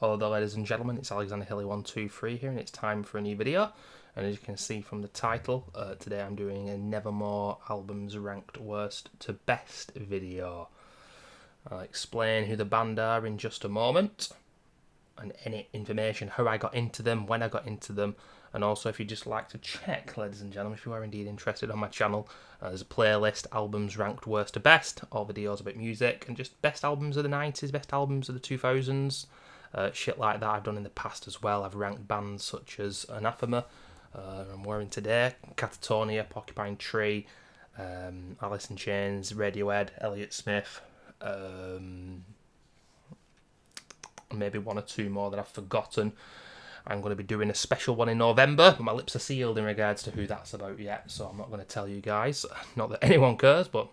Hello there, ladies and gentlemen, it's Alexander Hilly123 here, and it's time for a new video. And as you can see from the title, today I'm doing a Nevermore Albums ranked worst to best video. I'll explain who the band are in just a moment, and any information, how I got into them, when I got into them, and also if you'd just like to check, ladies and gentlemen, if you are indeed interested on my channel, there's a playlist, albums ranked worst to best, all videos about music, and just best albums of the 90s, best albums of the 2000s. Shit like that I've done in the past as well. I've ranked bands such as Anathema, I'm wearing today, Catatonia, Porcupine Tree, Alice in Chains, Radiohead, Elliott Smith, maybe one or two more that I've forgotten. I'm going to be doing a special one in November, but my lips are sealed in regards to who that's about yet, so I'm not going to tell you guys. Not that anyone cares, but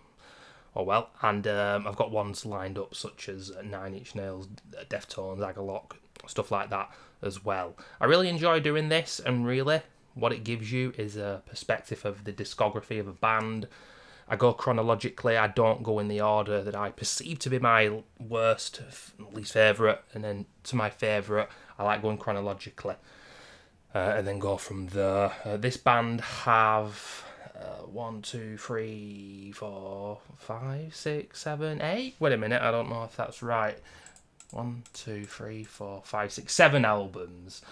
oh well. And I've got ones lined up such as Nine Inch Nails, Deftones, Agalock, stuff like that as well. I really enjoy doing this, and really what it gives you is a perspective of the discography of a band. I go chronologically, I don't go in the order that I perceive to be my worst, least favourite, and then to my favourite. I like going chronologically and then go from there. This band have 1, 2, 3, 4, 5, 6, 7, 8. Wait a minute, I don't know if that's right. 1, 2, 3, 4, 5, 6, 7 albums,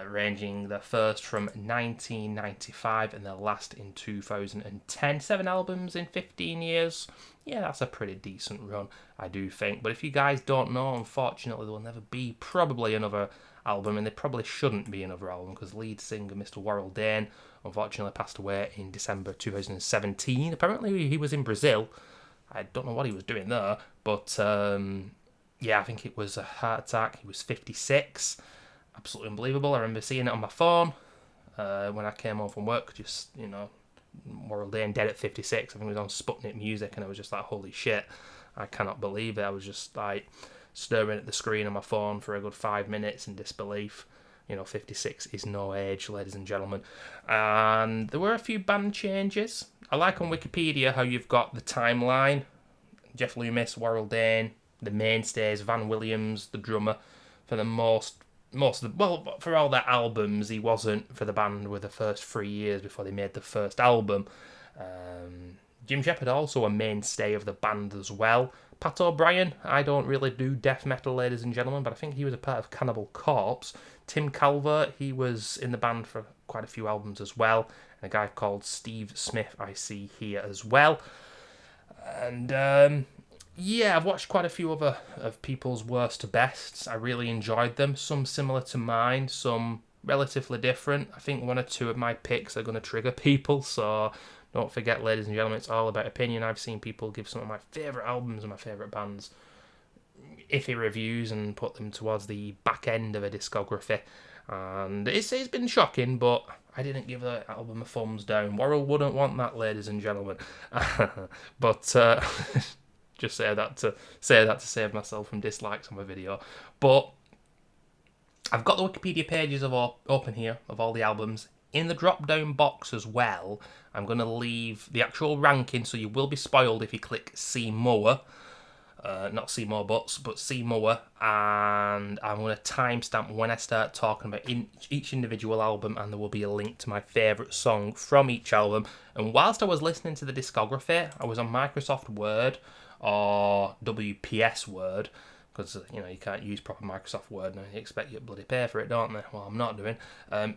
ranging the first from 1995 and the last in 2010. 7 albums in 15 years. Yeah, that's a pretty decent run, I do think. But if you guys don't know, unfortunately, there will never be probably another album, and there probably shouldn't be another album, because lead singer Mr. Warrell Dane unfortunately passed away in December 2017. Apparently he was in Brazil. I don't know what he was doing there, but yeah, I think it was a heart attack. He was 56. Absolutely unbelievable. I remember seeing it on my phone when I came home from work. Just, you know, Warrell Dane dead at 56. I think it was on Sputnik Music, and I was just like, holy shit, I cannot believe it. I was just like staring at the screen on my phone for a good 5 minutes in disbelief. You know, 56 is no age, ladies and gentlemen. And there were a few band changes. I like on Wikipedia how you've got the timeline. Jeff Loomis, Warrell Dane, the mainstays, Van Williams, the drummer, for the most of the, well, for all their albums, he wasn't for the band with the first 3 years before they made the first album. Jim Shepard also a mainstay of the band as well. Pat O'Brien, I don't really do death metal, ladies and gentlemen, but I think he was a part of Cannibal Corpse. Tim Calvert, he was in the band for quite a few albums as well. And a guy called Steve Smith I see here as well. And yeah, I've watched quite a few other of people's worst to bests. I really enjoyed them. Some similar to mine, some relatively different. I think 1 or 2 of my picks are going to trigger people, so don't forget, ladies and gentlemen, it's all about opinion. I've seen people give some of my favourite albums and my favourite bands iffy reviews and put them towards the back end of a discography. And it's been shocking, but I didn't give the album a thumbs down. Warrell wouldn't want that, ladies and gentlemen. But just say that to save myself from dislikes on my video. But I've got the Wikipedia pages open here of all the albums. In the drop-down box as well, I'm going to leave the actual ranking, so you will be spoiled if you click See More. Not See More Butts, but See More. And I'm going to timestamp when I start talking about each individual album, and there will be a link to my favourite song from each album. And whilst I was listening to the discography, I was on Microsoft Word, or WPS Word, because, you know, you can't use proper Microsoft Word and they expect you to bloody pay for it, don't they? Well, I'm not doing.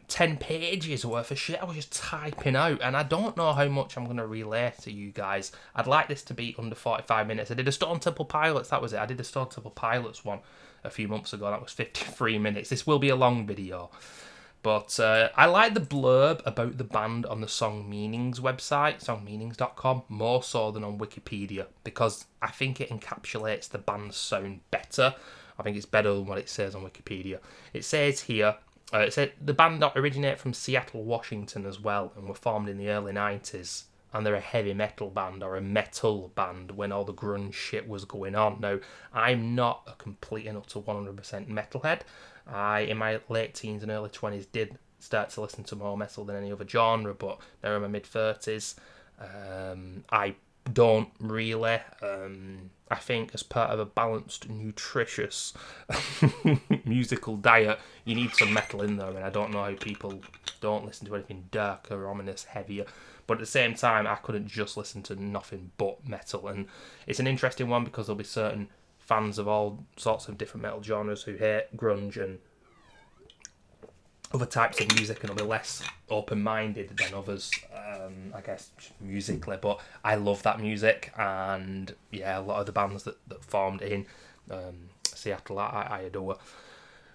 10 pages worth of shit I was just typing out, and I don't know how much I'm going to relay to you guys. I'd like this to be under 45 minutes. I did a Stone Temple Pilots, that was it. I did a Stone Temple Pilots one a few months ago, that was 53 minutes. This will be a long video. But I like the blurb about the band on the Song Meanings website, songmeanings.com, more so than on Wikipedia, because I think it encapsulates the band's sound better. I think it's better than what it says on Wikipedia. It says here, it said the band originated from Seattle, Washington as well, and were formed in the early 90s. And they're a heavy metal band, or a metal band, when all the grunge shit was going on. Now, I'm not a complete and utter 100% metalhead. I, in my late teens and early 20s, did start to listen to more metal than any other genre, but now in my mid-30s, I don't really. I think as part of a balanced, nutritious musical diet, you need some metal in there, and I don't know how people don't listen to anything darker, ominous, heavier. But at the same time, I couldn't just listen to nothing but metal, and it's an interesting one because there'll be certain fans of all sorts of different metal genres who hate grunge and other types of music, and will be less open-minded than others, I guess, musically. But I love that music, and yeah, a lot of the bands that formed in Seattle, I adore.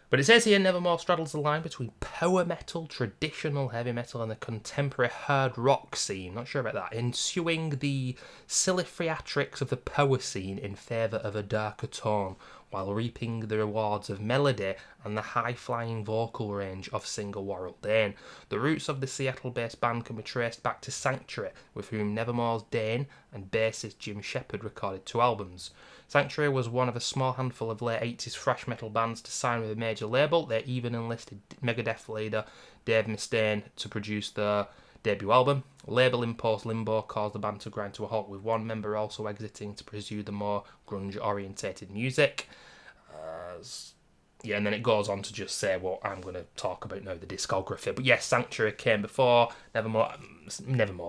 But it says here, Nevermore straddles the line between power metal, traditional heavy metal, and the contemporary hard rock scene. Not sure about that. Ensuing the silly theatrics of the power scene in favour of a darker tone, while reaping the rewards of melody and the high-flying vocal range of singer Warrell Dane. The roots of the Seattle-based band can be traced back to Sanctuary, with whom Nevermore's Dane and bassist Jim Shepard recorded 2 albums. Sanctuary was one of a small handful of late 80s thrash metal bands to sign with a major label. They even enlisted Megadeth leader Dave Mustaine to produce their debut album. Label imposed limbo caused the band to grind to a halt, with one member also exiting to pursue the more grunge-orientated music. And then it goes on to just say what I'm going to talk about now, the discography. But yes, Sanctuary came before, Nevermore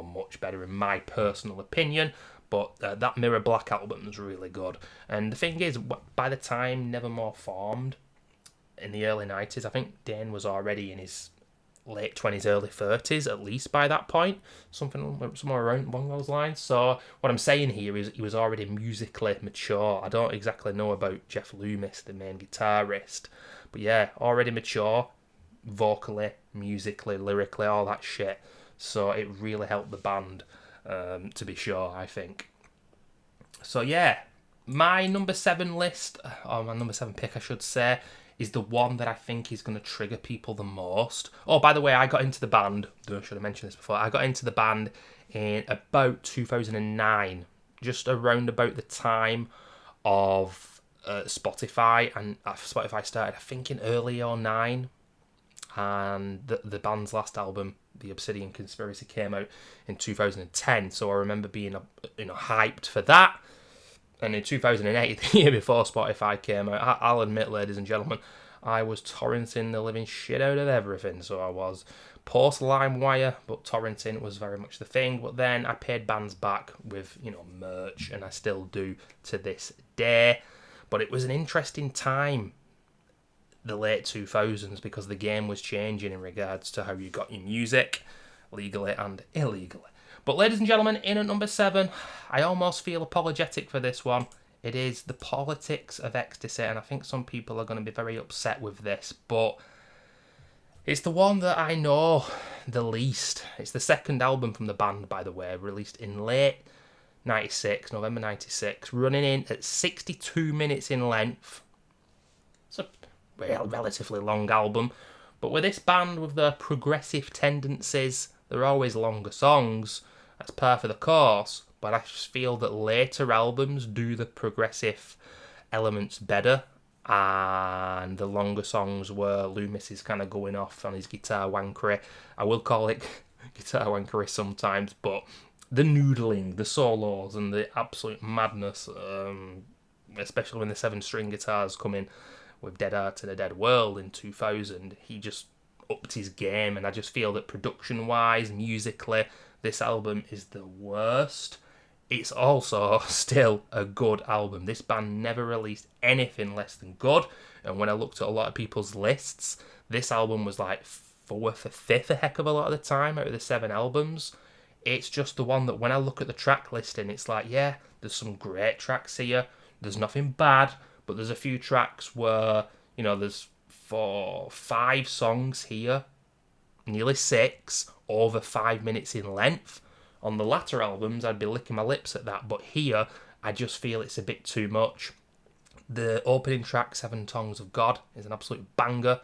much better in my personal opinion, but that Mirror Black album was really good. And the thing is, by the time Nevermore formed in the early 90s, I think Dane was already in his late 20s, early 30s, at least by that point, somewhere around along those lines. So what I'm saying here is he was already musically mature. I don't exactly know about Jeff Loomis, the main guitarist, but yeah, already mature, vocally, musically, lyrically, all that shit. So it really helped the band, to be sure, I think. So yeah, my number 7 list, or my number 7 pick, I should say, is the one that I think is going to trigger people the most. Oh, by the way, I got into the band, I should have mentioned this before, I got into the band in about 2009, just around about the time of Spotify, and Spotify started, I think, in early 2009, and the band's last album, The Obsidian Conspiracy, came out in 2010, so I remember being hyped for that. And in 2008, the year before Spotify came out, I'll admit, ladies and gentlemen, I was torrenting the living shit out of everything. So I was post LimeWire, but torrenting was very much the thing. But then I paid bands back with, merch, and I still do to this day. But it was an interesting time, the late 2000s, because the game was changing in regards to how you got your music, legally and illegally. But ladies and gentlemen, in at number 7, I almost feel apologetic for this one. It is The Politics of Ecstasy, and I think some people are going to be very upset with this, but it's the one that I know the least. It's the second album from the band, by the way, released in late 96, November 96, running in at 62 minutes in length. It's a relatively long album, but with this band, with their progressive tendencies, there are always longer songs. That's par for the course, but I just feel that later albums do the progressive elements better, and the longer songs where Loomis is kind of going off on his guitar wankery. I will call it guitar wankery sometimes, but the noodling, the solos, and the absolute madness, especially when the 7-string guitars come in with Dead Art in a Dead World in 2000, he just upped his game, and I just feel that production-wise, musically, this album is the worst. It's also still a good album. This band never released anything less than good, and when I looked at a lot of people's lists, this album was like 4th or 5th a heck of a lot of the time out of the 7 albums. It's just the one that when I look at the track listing, it's like, yeah, there's some great tracks here, there's nothing bad, but there's a few tracks where, there's 5 songs here, nearly 6, over 5 minutes in length. On the latter albums, I'd be licking my lips at that, but here, I just feel it's a bit too much. The opening track, 7 Tongues of God, is an absolute banger,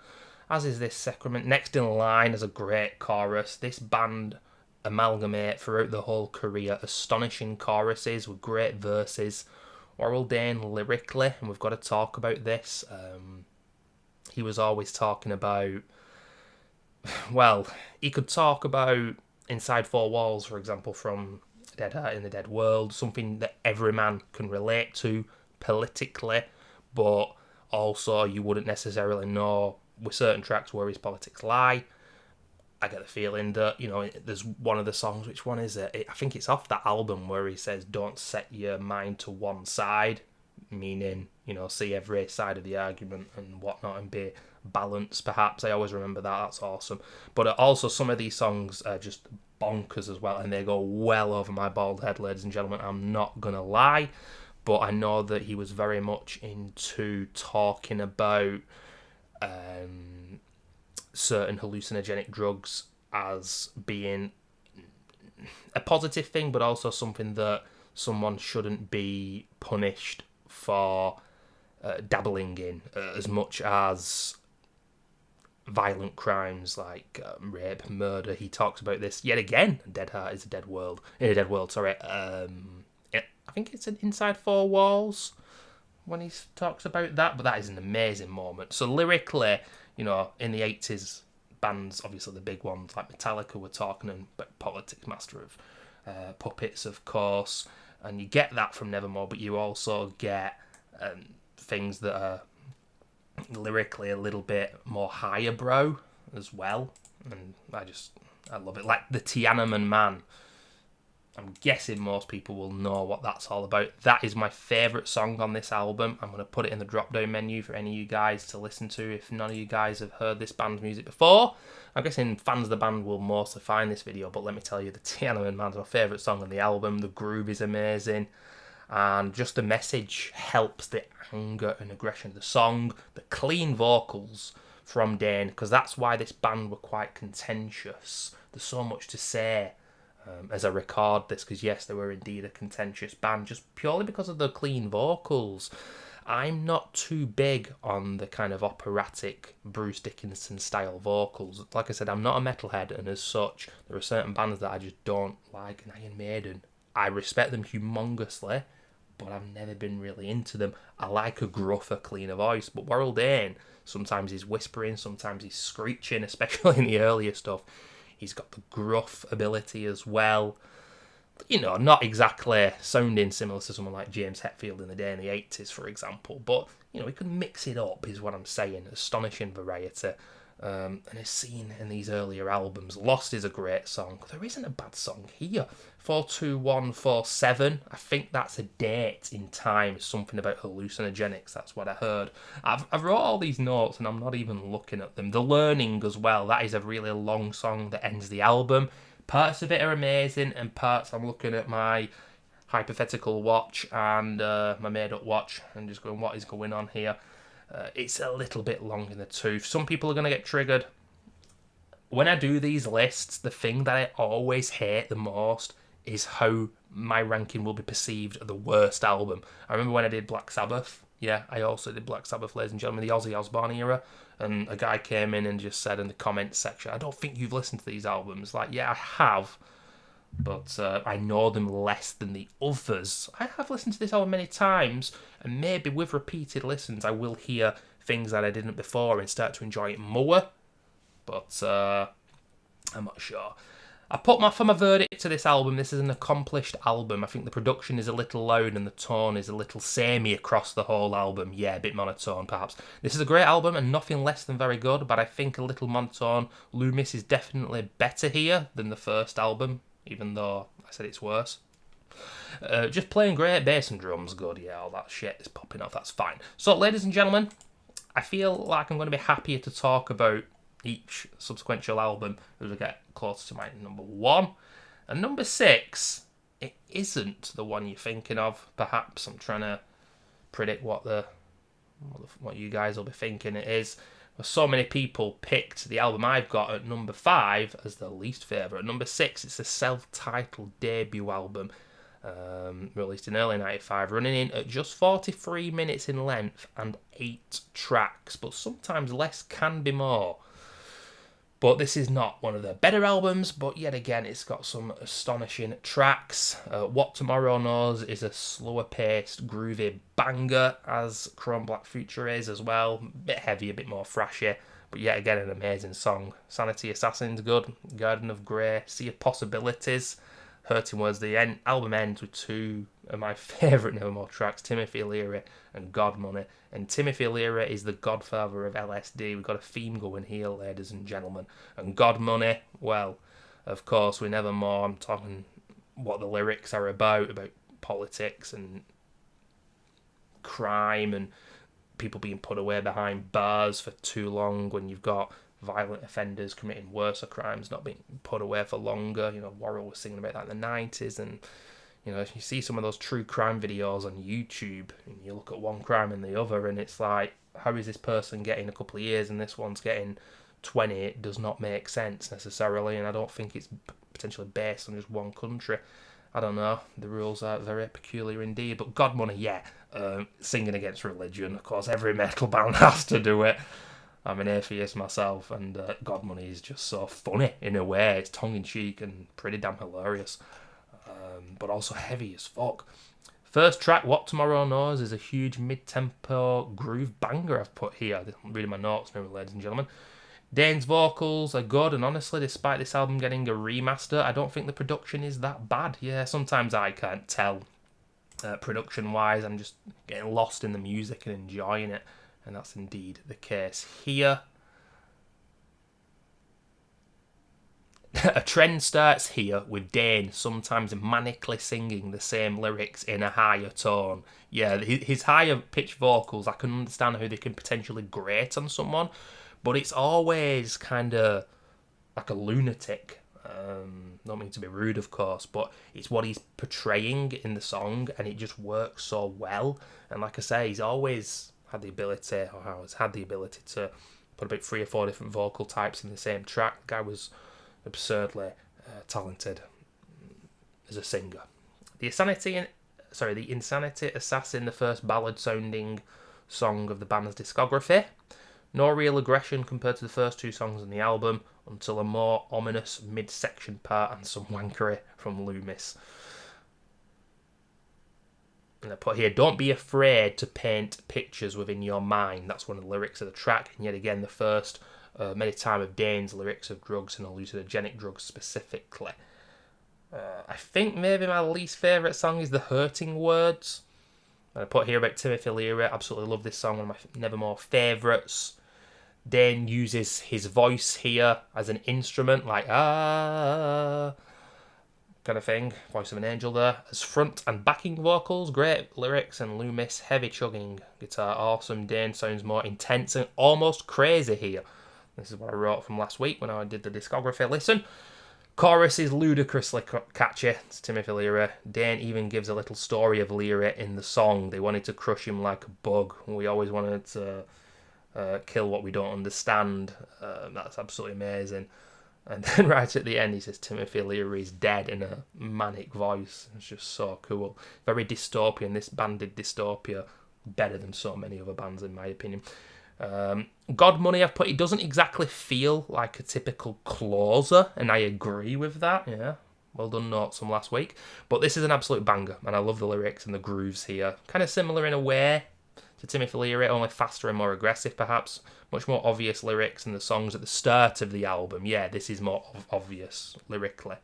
as is this Sacrament. Next in Line is a great chorus. This band amalgamate throughout the whole career astonishing choruses with great verses. Warrell Dane lyrically, and we've got to talk about this, he was always talking about, he could talk about Inside Four Walls, for example, from Dead Heart in the Dead World, something that every man can relate to politically, but also you wouldn't necessarily know with certain tracks where his politics lie. I get the feeling that, there's one of the songs, which one is it? I think it's off that album where he says, don't set your mind to one side, meaning, see every side of the argument and whatnot and be balanced, perhaps. I always remember that. That's awesome. But also some of these songs are just bonkers as well, and they go well over my bald head, ladies and gentlemen. I'm not going to lie, but I know that he was very much into talking about certain hallucinogenic drugs as being a positive thing, but also something that someone shouldn't be punished for dabbling in as much as violent crimes like rape, murder. He talks about this yet again. Dead Heart is a Dead World. In a Dead World, sorry. I think it's an Inside Four Walls when he talks about that, but that is an amazing moment. So lyrically, in the 80s, bands, obviously the big ones like Metallica were talking about politics, Master of Puppets, of course, and you get that from Nevermore, but you also get things that are lyrically a little bit more higher brow as well, and I love it. Like the Tiananmen Man, I'm guessing most people will know what that's all about. That is my favourite song on this album. I'm going to put it in the drop-down menu for any of you guys to listen to if none of you guys have heard this band's music before. I'm guessing fans of the band will mostly find this video, but let me tell you, the Tiananmen Man's my favourite song on the album. The groove is amazing, and just the message helps the anger and aggression of the song. The clean vocals from Dane, because that's why this band were quite contentious. There's so much to say as I record this, because yes, they were indeed a contentious band, just purely because of the clean vocals. I'm not too big on the kind of operatic Bruce Dickinson style vocals. Like I said, I'm not a metalhead, and as such, there are certain bands that I just don't like. And Iron Maiden, I respect them humongously, but I've never been really into them. I like a gruffer, cleaner voice, but Warrell Dane, sometimes he's whispering, sometimes he's screeching, especially in the earlier stuff. He's got the gruff ability as well. Not exactly sounding similar to someone like James Hetfield in the day in the 80s, for example. But, he could mix it up, is what I'm saying. Astonishing variety. And it's seen in these earlier albums. Lost is a great song. There isn't a bad song here. 42147, I think that's a date in time. Something about hallucinogenics, that's what I heard. I've wrote all these notes and I'm not even looking at them. The Learning as well, that is a really long song that ends the album. Parts of it are amazing, and parts I'm looking at my hypothetical watch and my made-up watch and just going, what is going on here? It's a little bit long in the tooth. Some people are going to get triggered. When I do these lists, the thing that I always hate the most is how my ranking will be perceived as the worst album. I remember when I did Black Sabbath. Yeah, I also did Black Sabbath, ladies and gentlemen, the Ozzy Osbourne era. And a guy came in and just said in the comments section, I don't think you've listened to these albums. Like, yeah, I have, but I know them less than the others. I have listened to this album many times, and maybe with repeated listens I will hear things that I didn't before and start to enjoy it more, but I'm not sure. I put my verdict to this album. This is an accomplished album. I think the production is a little loud and the tone is a little samey across the whole album. Yeah, a bit monotone perhaps. This is a great album and nothing less than very good, but I think a little monotone. Loomis is definitely better here than the first album, even though I said it's worse. Just playing great bass and drums, good, yeah, all that shit is popping off, that's fine. So, ladies and gentlemen, I feel like I'm going to be happier to talk about each subsequential album as we get closer to my number 1. And number 6, it isn't the one you're thinking of, perhaps. I'm trying to predict what you guys will be thinking it is. So many people picked the album I've got at number 5 as their least favourite. At number 6, it's a self-titled debut album, released in early 95, running in at just 43 minutes in length and 8 tracks. But sometimes less can be more. But this is not one of the better albums, but yet again, it's got some astonishing tracks. What Tomorrow Knows is a slower-paced, groovy banger, as Chrome Black Future is as well. A bit heavy, a bit more thrashy, but yet again, an amazing song. Sanity Assassin's good. Garden of Grey, Sea of Possibilities. Hurting Words. The album ends with two of my favourite Nevermore tracks, Timothy Leary and Godmoney. And Timothy Leary is the godfather of LSD. We've got a theme going here, ladies and gentlemen. And Godmoney, well, of course, with Nevermore, I'm talking what the lyrics are about politics and crime and people being put away behind bars for too long when you've got violent offenders committing worse crimes not being put away for longer. You know, Worrell was singing about that in the 90s, and you know, if you see some of those true crime videos on YouTube and you look at one crime and the other, and it's like, how is this person getting a couple of years and this one's getting 20? It does not make sense necessarily, and I don't think it's potentially based on just one country. I don't know, the rules are very peculiar indeed. But Godmoney, yeah, singing against religion, of course every metal band has to do it. I'm an atheist myself, and Godmoney is just so funny in a way. It's tongue-in-cheek and pretty damn hilarious, but also heavy as fuck. First track, What Tomorrow Knows, is a huge mid-tempo groove banger I've put here. I'm reading my notes now, ladies and gentlemen. Dane's vocals are good, and honestly, despite this album getting a remaster, I don't think the production is that bad. Yeah, sometimes I can't tell production-wise. I'm just getting lost in the music and enjoying it. And that's indeed the case here. A trend starts here with Dane sometimes manically singing the same lyrics in a higher tone. Yeah, his higher pitched vocals, I can understand how they can potentially grate on someone, but it's always kind of like a lunatic. Not mean to be rude, of course, but it's what he's portraying in the song, and it just works so well. And like I say, he's always had the ability, or has had the ability, to put about 3 or 4 different vocal types in the same track. The guy was absurdly talented as a singer. The Insanity Assassin, the first ballad-sounding song of the band's discography. No real aggression compared to the first 2 songs on the album, until a more ominous mid-section part and some wankery from Loomis. And I put here, don't be afraid to paint pictures within your mind. That's one of the lyrics of the track. And yet again, the first many time of Dane's lyrics of drugs and hallucinogenic drugs specifically. I think maybe my least favourite song is The Hurting Words. And I put here about Timothy Leary. Absolutely love this song, one of my Nevermore favourites. Dane uses his voice here as an instrument, like kind of thing, voice of an angel there, as front and backing vocals. Great lyrics, and Loomis, heavy chugging guitar, awesome. Dane sounds more intense and almost crazy here. This is what I wrote from last week when I did the discography listen. Chorus is ludicrously catchy. It's Timothy Leary. Dane even gives a little story of Leary in the song. They wanted to crush him like a bug. We always wanted to kill what we don't understand. That's absolutely amazing. And then right at the end, he says Timothy Leary is dead in a manic voice. It's just so cool. Very dystopian. This band did dystopia better than so many other bands, in my opinion. Godmoney, I've put, it doesn't exactly feel like a typical closer, and I agree with that. Yeah, well done, notes from last week. But this is an absolute banger, and I love the lyrics and the grooves here. Kind of similar in a way to Timothy Leary, only faster and more aggressive, perhaps. Much more obvious lyrics in the songs at the start of the album. Yeah, this is more obvious lyrically.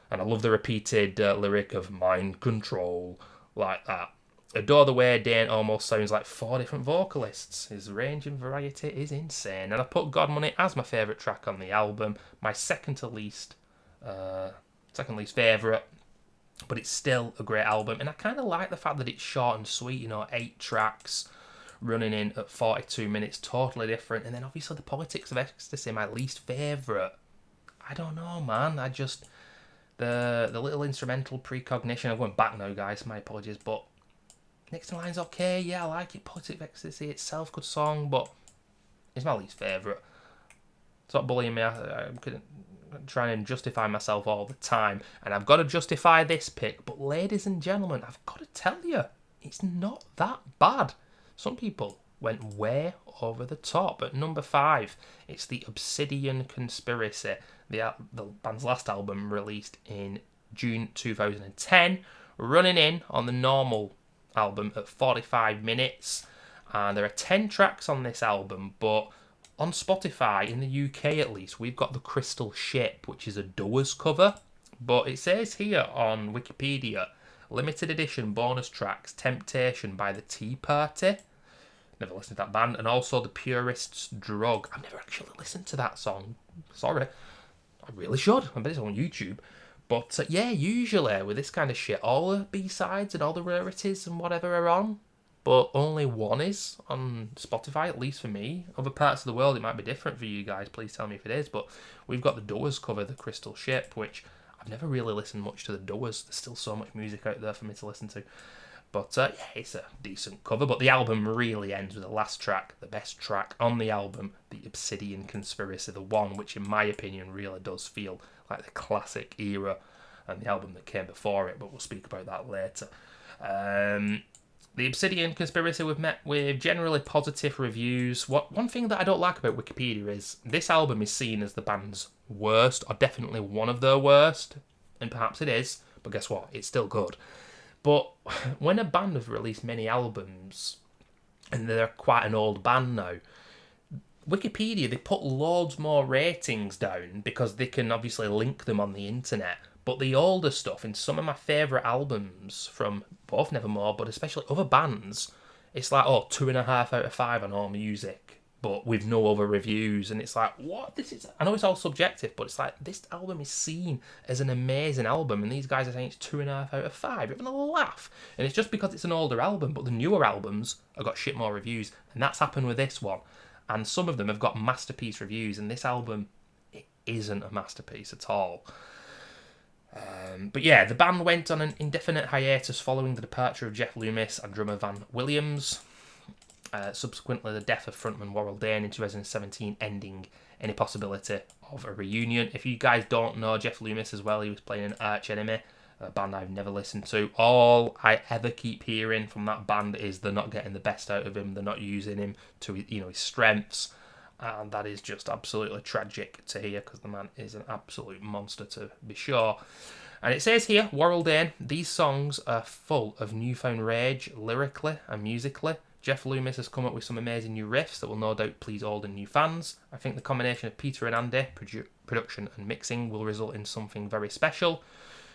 And I love the repeated lyric of mind control, like that. Adore the way Dane almost sounds like 4 different vocalists. His range and variety is insane. And I put Godmoney as my favourite track on the album. My second least favourite. But it's still a great album. And I kind of like the fact that it's short and sweet. You know, 8 tracks running in at 42 minutes. Totally different. And then obviously the Politics of Ecstasy, my least favourite. I don't know, man. I just... The little instrumental Precognition. I'm going back now, guys. My apologies. But... Next in Line's okay, yeah, I like it. Politics of Ecstasy itself, good song, but it's my least favourite. Stop bullying me. I'm trying to justify myself all the time, and I've got to justify this pick. But ladies and gentlemen, I've got to tell you, it's not that bad. Some people went way over the top. At number 5, it's the Obsidian Conspiracy, the band's last album released in June 2010, running in on the normal album at 45 minutes, and there are 10 tracks on this album, but on Spotify, in the UK at least, we've got The Crystal Ship, which is a Doors cover But it says here on Wikipedia, limited edition bonus tracks, Temptation by the Tea Party. Never listened to that band. And also The Purist's Drug. I've never actually listened to that song. Sorry. I really should. I bet it's on YouTube. But yeah, usually with this kind of shit, all the B-sides and all the rarities and whatever are on. But only one is on Spotify, at least for me. Other parts of the world, it might be different for you guys. Please tell me if it is. But we've got the Doors cover, The Crystal Ship, which I've never really listened much to the Doors. There's still so much music out there for me to listen to. But yeah, it's a decent cover. But the album really ends with the last track, the best track on the album, The Obsidian Conspiracy, the one which, in my opinion, really does feel like the classic era and the album that came before it. But we'll speak about that later. The Obsidian Conspiracy, we've met with generally positive reviews. One thing that I don't like about Wikipedia is this album is seen as the band's worst, or definitely one of their worst, and perhaps it is, but guess what? It's still good. But when a band have released many albums, and they're quite an old band now, Wikipedia, they put loads more ratings down because they can obviously link them on the internet. But the older stuff, in some of my favourite albums from both Nevermore, but especially other bands, it's like, 2.5 out of 5 on All Music, but with no other reviews. And it's like, what? I know it's all subjective, but it's like, this album is seen as an amazing album, and these guys are saying it's 2.5 out of 5. You're having a laugh. And it's just because it's an older album, but the newer albums have got shit more reviews. And that's happened with this one. And some of them have got masterpiece reviews, and this album, it isn't a masterpiece at all. But yeah, the band went on an indefinite hiatus following the departure of Jeff Loomis and drummer Van Williams. Subsequently, the death of frontman Warrell Dane in 2017, ending any possibility of a reunion. If you guys don't know Jeff Loomis as well, he was playing in Arch Enemy, a band I've never listened to. All I ever keep hearing from that band is they're not getting the best out of him, they're not using him to his strengths. And that is just absolutely tragic to hear, because the man is an absolute monster, to be sure. And it says here, Warrell Dane, these songs are full of newfound rage, lyrically and musically. Jeff Loomis has come up with some amazing new riffs that will no doubt please old and new fans. I think the combination of Peter and Andy, production and mixing, will result in something very special.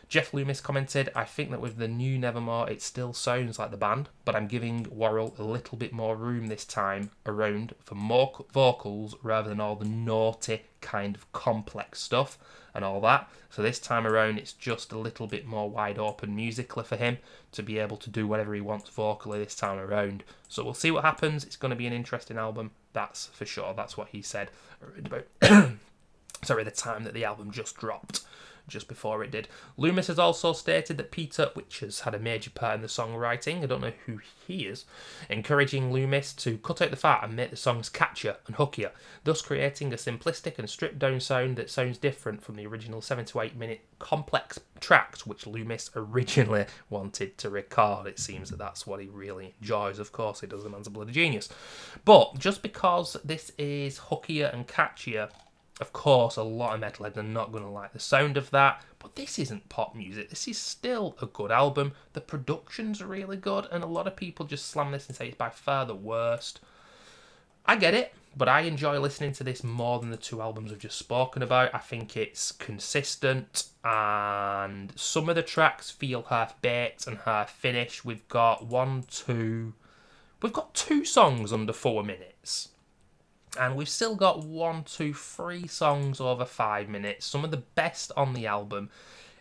Jeff Loomis commented, I think that with the new Nevermore, it still sounds like the band, but I'm giving Warrell a little bit more room this time around for more vocals rather than all the naughty kind of complex stuff and all that. So this time around, it's just a little bit more wide open musically for him to be able to do whatever he wants vocally this time around. So we'll see what happens. It's going to be an interesting album, that's for sure. That's what he said about the time that the album just dropped. Just before it did. Loomis has also stated that Peter Witchers had a major part in the songwriting. I don't know who he is. Encouraging Loomis to cut out the fat and make the songs catchier and hookier, thus creating a simplistic and stripped down sound that sounds different from the original 7 to 8 minute complex tracks which Loomis originally wanted to record. It seems that that's what he really enjoys. Of course he does, the man's a bloody genius. But just because this is hookier and catchier, of course, a lot of metalheads are not going to like the sound of that, but this isn't pop music. This is still a good album. The production's really good, and a lot of people just slam this and say it's by far the worst. I get it, but I enjoy listening to this more than the two albums I've just spoken about. I think it's consistent, and some of the tracks feel half-baked and half-finished. We've got two songs under 4 minutes. And we've still got 3 songs over 5 minutes. Some of the best on the album,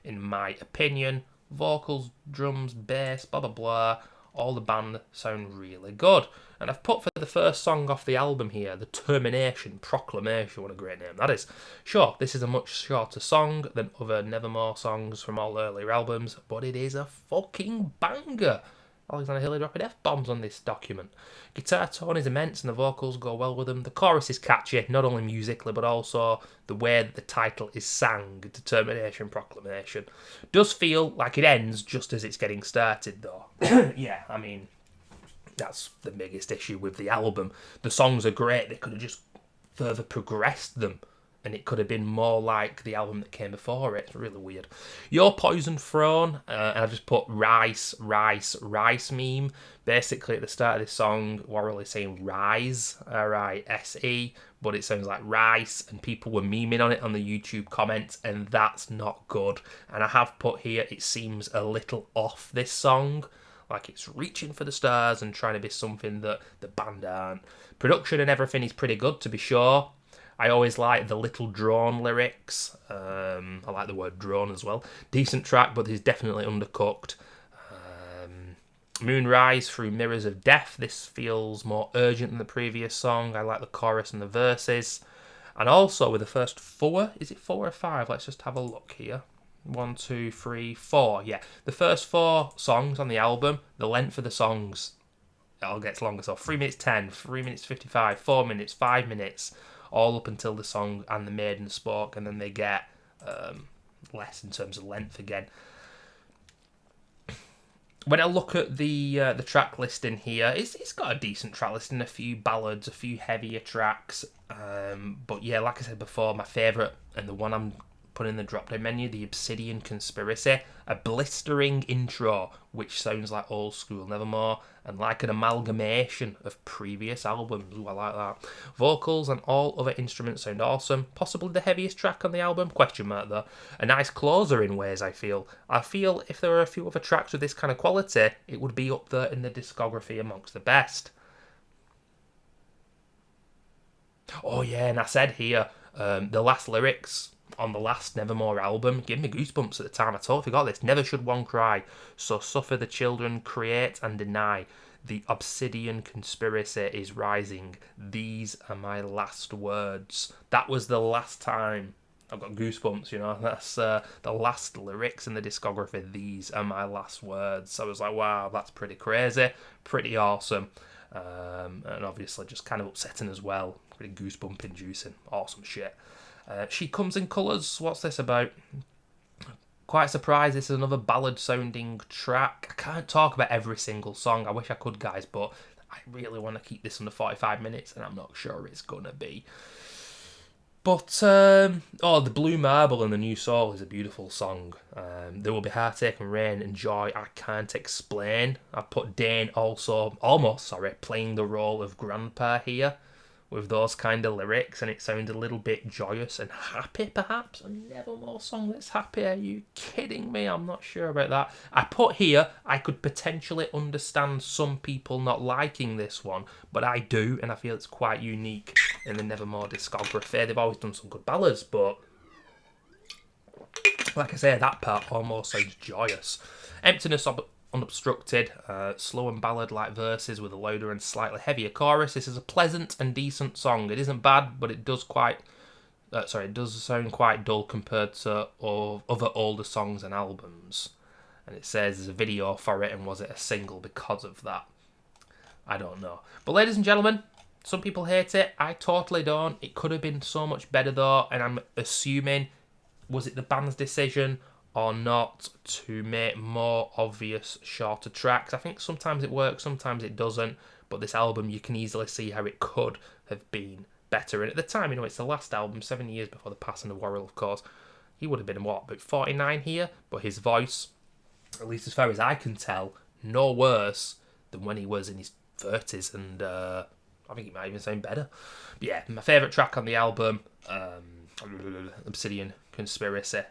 in my opinion. Vocals, drums, bass, blah, blah, blah. All the band sound really good. And I've put for the first song off the album here, The Termination Proclamation. What a great name that is. Sure, this is a much shorter song than other Nevermore songs from all earlier albums, but it is a fucking banger. Alexander Hilly dropping F-bombs on this document. Guitar tone is immense and the vocals go well with them. The chorus is catchy, not only musically, but also the way that the title is sang, Determination Proclamation. Does feel like it ends just as it's getting started, though. Yeah, I mean, that's the biggest issue with the album. The songs are great. They could have just further progressed them and it could have been more like the album that came before it. It's really weird. Your Poison Throne, and I've just put rice meme. Basically, at the start of this song, Warrell is saying rise, R-I-S-E, but it sounds like rice, and people were memeing on it on the YouTube comments, and that's not good. And I have put here, it seems a little off, this song, like it's reaching for the stars and trying to be something that the band aren't. Production and everything is pretty good, to be sure. I always like the little drone lyrics. I like the word drone as well. Decent track, but he's definitely undercooked. Moonrise through Mirrors of Death. This feels more urgent than the previous song. I like the chorus and the verses. And also with the first four, is it 4 or 5? Let's just have a look here. 1, 2, 3, 4. Yeah, the first 4 songs on the album, the length of the songs, it all gets longer. So 3 minutes 10, 3 minutes 55, 4 minutes, 5 minutes, all up until the song and the maiden spoke, and then they get less in terms of length again. When I look at the track listing here, it's got a decent track listing, a few ballads, a few heavier tracks. But yeah, like I said before, my favourite, and the one I'm putting in the drop-down menu, the Obsidian Conspiracy, a blistering intro, which sounds like old school Nevermore, and like an amalgamation of previous albums. Ooh, I like that. Vocals and all other instruments sound awesome. Possibly the heaviest track on the album, question mark though. A nice closer in ways, I feel. I feel if there were a few other tracks with this kind of quality, it would be up there in the discography amongst the best. Oh yeah, and I said here, the last lyrics on the last Nevermore album gave me goosebumps at the time. I totally forgot this. Never should one cry, so suffer the children, create and deny. The Obsidian Conspiracy is rising. These are my last words. That was the last time. I've got goosebumps, you know. That's the last lyrics in the discography. These are my last words. I was like, wow, that's pretty crazy, pretty awesome. And obviously just kind of upsetting as well. Pretty goosebump inducing. Awesome shit. She Comes in Colours. What's this about? Quite surprised this is another ballad sounding track. I can't talk about every single song. I wish I could, guys, but I really want to keep this under 45 minutes, and I'm not sure it's going to be. But, The Blue Marble and the New Soul is a beautiful song. There Will Be Heartache and Rain and Joy I Can't Explain. I put Dane almost playing the role of Grandpa here with those kind of lyrics, and it sounded a little bit joyous and happy, perhaps. A Nevermore song that's happy? Are you kidding me? I'm not sure about that. I put here, I could potentially understand some people not liking this one, but I do, and I feel it's quite unique in the Nevermore discography. They've always done some good ballads, but like I say, that part almost sounds joyous. Emptiness Unobstructed, slow and ballad-like verses with a louder and slightly heavier chorus. This is a pleasant and decent song. It isn't bad, but it does sound quite dull compared to other older songs and albums. And it says there's a video for it, and was it a single because of that? I don't know. But ladies and gentlemen, some people hate it. I totally don't. It could have been so much better though, and I'm assuming, was it the band's decision or not to make more obvious, shorter tracks? I think sometimes it works, sometimes it doesn't, but this album, you can easily see how it could have been better. And at the time, you know, it's the last album, 7 years before the passing of Warrell, of course. He would have been, about 49 here, but his voice, at least as far as I can tell, no worse than when he was in his 30s, and I think he might even sound better. But yeah, my favourite track on the album, Obsidian Conspiracy.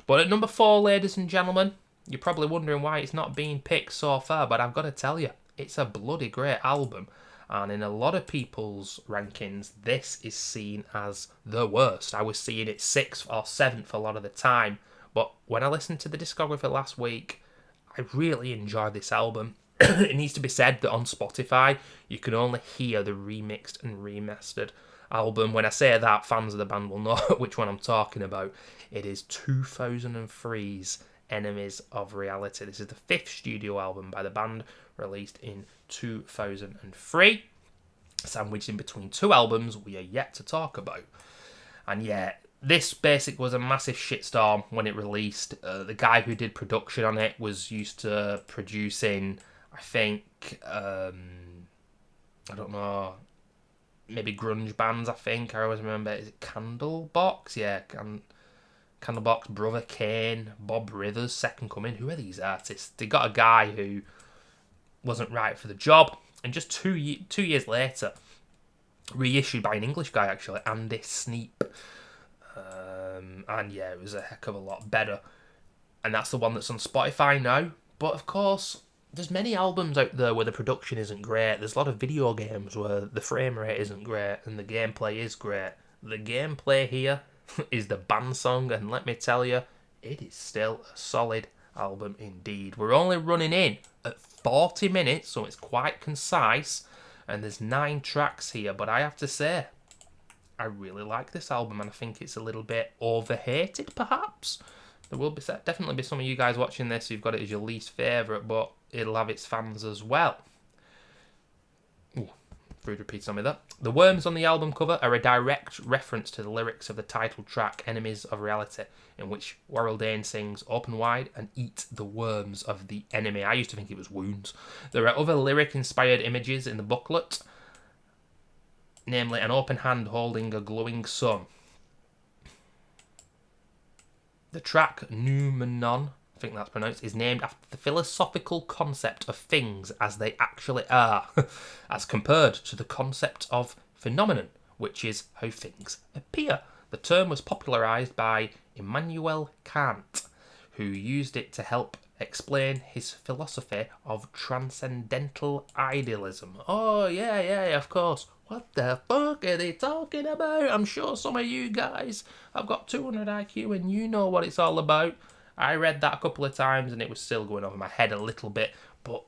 But at number 4, ladies and gentlemen, you're probably wondering why it's not being picked so far, but I've got to tell you, it's a bloody great album. And in a lot of people's rankings, this is seen as the worst. I was seeing it 6th or 7th a lot of the time. But when I listened to the discography last week, I really enjoyed this album. It needs to be said that on Spotify, you can only hear the remixed and remastered album. When I say that, fans of the band will know which one I'm talking about. It is 2003's Enemies of Reality. This is the 5th studio album by the band, released in 2003, sandwiched in between 2 albums we are yet to talk about. And yeah, this basically was a massive shitstorm when it released. The guy who did production on it was used to producing, I think, I don't know, maybe grunge bands, I think. I always remember, is it Candlebox? Yeah, Candlebox, Brother Kane, Bob Rivers, Second Coming. Who are these artists? They got a guy who wasn't right for the job, and just 2 years later, reissued by an English guy, actually, Andy Sneap. And yeah, it was a heck of a lot better. And that's the one that's on Spotify now. But of course, there's many albums out there where the production isn't great. There's a lot of video games where the frame rate isn't great and the gameplay is great. The gameplay here is the band song, and let me tell you, it is still a solid album indeed. We're only running in at 40 minutes, so it's quite concise, and there's 9 tracks here, but I have to say, I really like this album, and I think it's a little bit overhated, perhaps. There will definitely be some of you guys watching this who've got it as your least favourite, but it'll have its fans as well. Ooh, rude repeats on me there. The worms on the album cover are a direct reference to the lyrics of the title track, Enemies of Reality, in which Warrell Dane sings, "Open wide and eat the worms of the enemy." I used to think it was wounds. There are other lyric-inspired images in the booklet, namely an open hand holding a glowing sun. The track Noumenon, I think that's pronounced, is named after the philosophical concept of things as they actually are, as compared to the concept of phenomenon, which is how things appear. The term was popularised by Immanuel Kant, who used it to help explain his philosophy of transcendental idealism. Oh, yeah, of course. What the fuck are they talking about? I'm sure some of you guys have got 200 IQ and you know what it's all about. I read that a couple of times and it was still going over my head a little bit, but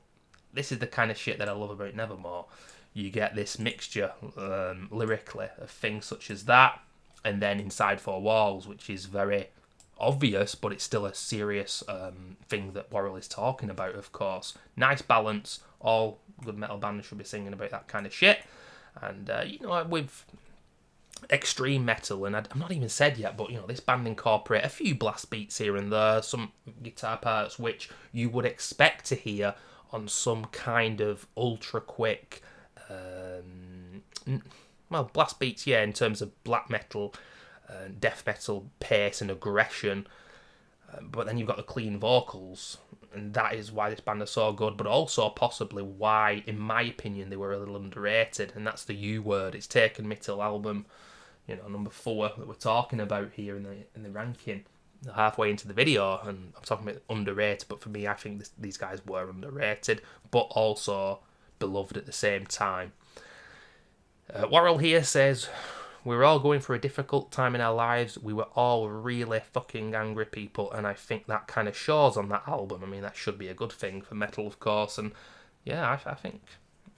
this is the kind of shit that I love about Nevermore. You get this mixture, lyrically, of things such as that, and then Inside Four Walls, which is very obvious, but it's still a serious thing that Warrell is talking about, of course. Nice balance. All good metal bands should be singing about that kind of shit. And, with extreme metal, and I'm not even said yet, but, this band incorporate a few blast beats here and there, some guitar parts which you would expect to hear on some kind of ultra-quick, blast beats, yeah, in terms of black metal, death metal pace and aggression, but then you've got the clean vocals, and that is why this band is so good, but also possibly why, in my opinion, they were a little underrated, and that's the U word. It's taken me to album, number 4 that we're talking about here in the ranking, halfway into the video, and I'm talking about underrated, but for me, I think these guys were underrated, but also beloved at the same time. Warrell here says, "We were all going through a difficult time in our lives. We were all really fucking angry people, and I think that kind of shows on that album. I mean, that should be a good thing for metal, of course, and yeah, I think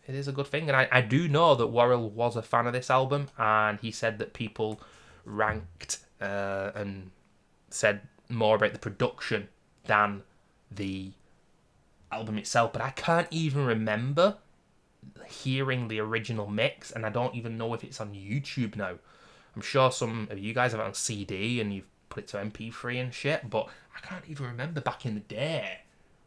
it is a good thing. And I do know that Warrell was a fan of this album, and he said that people ranked and said more about the production than the album itself, but I can't even remember hearing the original mix, and I don't even know if it's on YouTube now. I'm sure some of you guys have it on CD and you've put it to MP3 and shit, but I can't even remember back in the day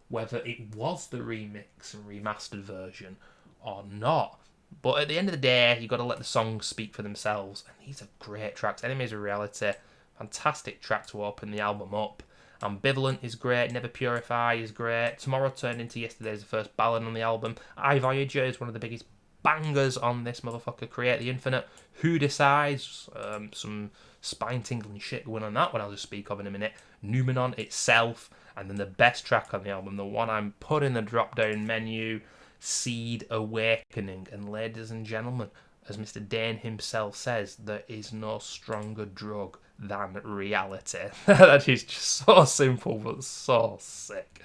whether it was the remix and remastered version or not. But at the end of the day, you've got to let the songs speak for themselves, and these are great tracks. Enemies of Reality, fantastic track to open the album up. Ambivalent is great, Never Purify is great, Tomorrow Turned Into Yesterday is the first ballad on the album, I Voyager is one of the biggest bangers on this motherfucker, Create the Infinite, Who Decides, some spine-tingling shit going on that one I'll just speak of in a minute, Noumenon itself, and then the best track on the album, the one I'm put in the drop-down menu, Seed Awakening. And ladies and gentlemen, as Mr. Dane himself says, there is no stronger drug than reality. That is just so simple but so sick.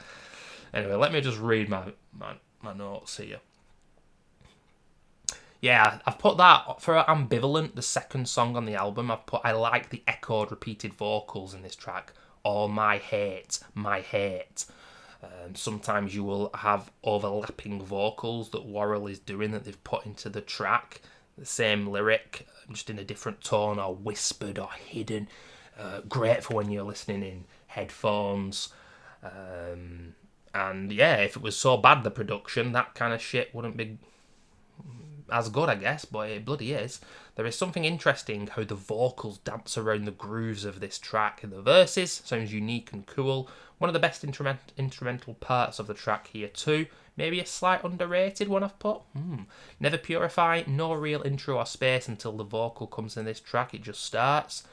Anyway, let me just read my notes here. Yeah, I've put that for Ambivalent, the second song on the album. I like the echoed, repeated vocals in this track. Oh, my hate. Sometimes you will have overlapping vocals that Warrell is doing that they've put into the track. The same lyric, just in a different tone or whispered or hidden. Great for when you're listening in headphones. And yeah, if it was so bad, the production, that kind of shit wouldn't be as good, I guess, but it bloody is. There is something interesting how the vocals dance around the grooves of this track. In the verses, sounds unique and cool. One of the best instrumental parts of the track here too. Maybe a slight underrated one I've put. Never Purify, no real intro or space until the vocal comes in this track. It just starts.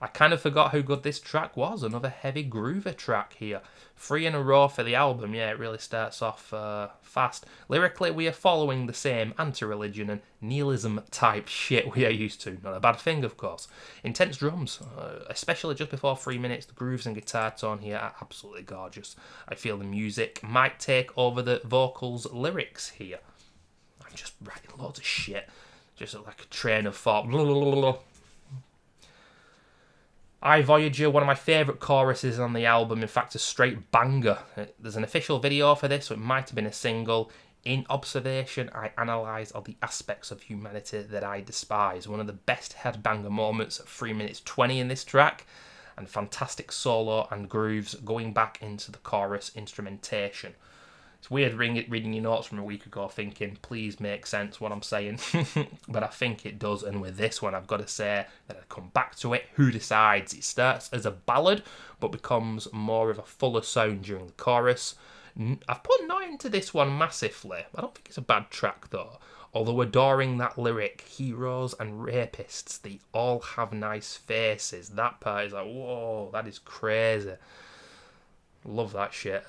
I kind of forgot how good this track was. Another heavy groover track here. 3 in a row for the album. Yeah, it really starts off fast. Lyrically, we are following the same anti-religion and nihilism type shit we are used to. Not a bad thing, of course. Intense drums, especially just before 3 minutes. The grooves and guitar tone here are absolutely gorgeous. I feel the music might take over the vocals lyrics here. I'm just writing loads of shit. Just like a train of thought. Blah, blah, blah, blah. I Voyager, one of my favourite choruses on the album, in fact a straight banger. There's an official video for this, so it might have been a single. In observation, I analyse all the aspects of humanity that I despise. One of the best headbanger moments at 3 minutes 20 in this track, and fantastic solo and grooves going back into the chorus instrumentation. It's weird reading your notes from a week ago thinking, please make sense what I'm saying. But I think it does, and with this one I've got to say that I come back to it. Who decides? It starts as a ballad, but becomes more of a fuller sound during the chorus. I've put no into this one massively. I don't think it's a bad track though. Although adoring that lyric, heroes and rapists, they all have nice faces. That part is like, whoa, that is crazy. Love that shit.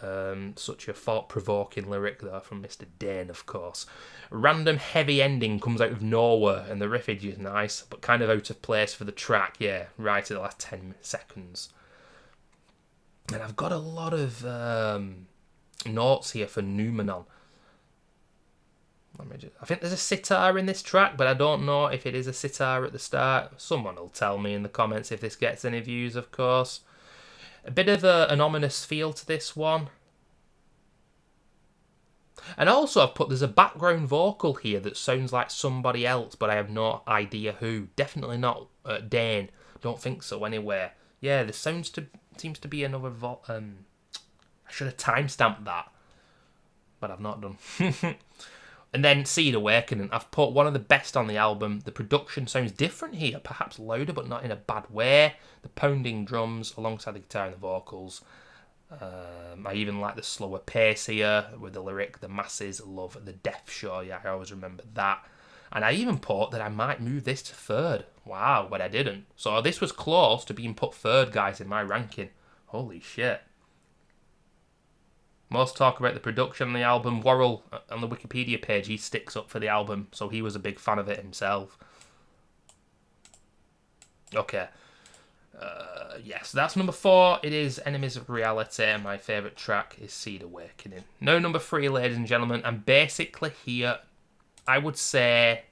Such a thought-provoking lyric there from Mr. Dane, of course. Random heavy ending comes out of nowhere, and the riffage is nice, but kind of out of place for the track, yeah, right at the last 10 seconds. And I've got a lot of notes here for Numenon. I think there's a sitar in this track, but I don't know if it is a sitar at the start. Someone will tell me in the comments if this gets any views, of course. A bit of an ominous feel to this one. And also I've put, there's a background vocal here that sounds like somebody else, but I have no idea who. Definitely not Dane. Don't think so anyway. Yeah, there seems to be another I should have timestamped that, but I've not done. And then Seed Awakening. I've put one of the best on the album. The production sounds different here, perhaps louder, but not in a bad way. The pounding drums alongside the guitar and the vocals. I even like the slower pace here with the lyric, the masses love the death show. Yeah, I always remember that. And I even put that I might move this to third. Wow, but I didn't. So this was close to being put third, guys, in my ranking. Holy shit. Most talk about the production on the album. Worrell, on the Wikipedia page, he sticks up for the album, so he was a big fan of it himself. Okay. Yes, that's number 4. It is Enemies of Reality, and my favourite track is Seed Awakening. Now number 3, ladies and gentlemen, and basically here, I would say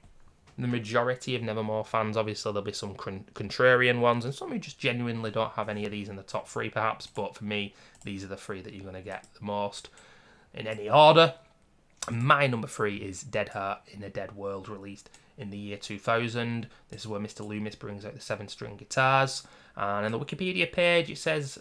the majority of Nevermore fans, obviously there'll be some contrarian ones, and some who just genuinely don't have any of these in the top 3 perhaps, but for me, these are the 3 that you're going to get the most in any order. My number 3 is Dead Heart in a Dead World, released in the year 2000. This is where Mr. Loomis brings out the 7-string guitars, and on the Wikipedia page it says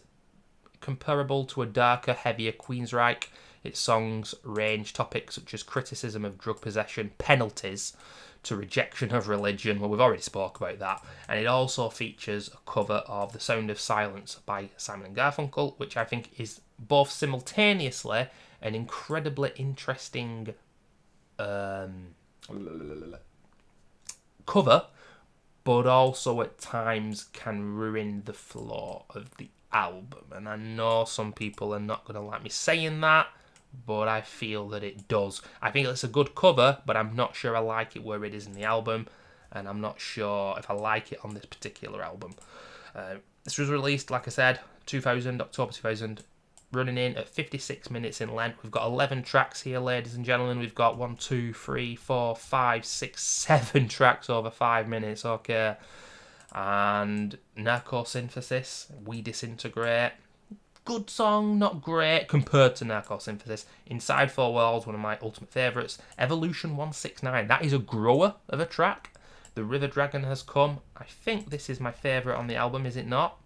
comparable to a darker, heavier Queensryche. Its songs range topics such as criticism of drug possession, penalties, to rejection of religion. Well, we've already spoke about that. And it also features a cover of The Sound of Silence by Simon and Garfunkel, which I think is both simultaneously an incredibly interesting cover, but also at times can ruin the flow of the album. And I know some people are not going to like me saying that, but I feel that it does. I think it's a good cover, but I'm not sure I like it where it is in the album, and I'm not sure if I like it on this particular album. This was released, like I said, October 2000, running in at 56 minutes in length. We've got 11 tracks here, ladies and gentlemen. We've got 1, 2, 3, 4, 5, 6, 7 tracks over 5 minutes, okay. And Narcosynthesis, We Disintegrate. Good song, not great compared to Narcosynthesis. Inside Four Walls, one of my ultimate favourites. Evolution 169, that is a grower of a track. The River Dragon Has Come. I think this is my favourite on the album, is it not?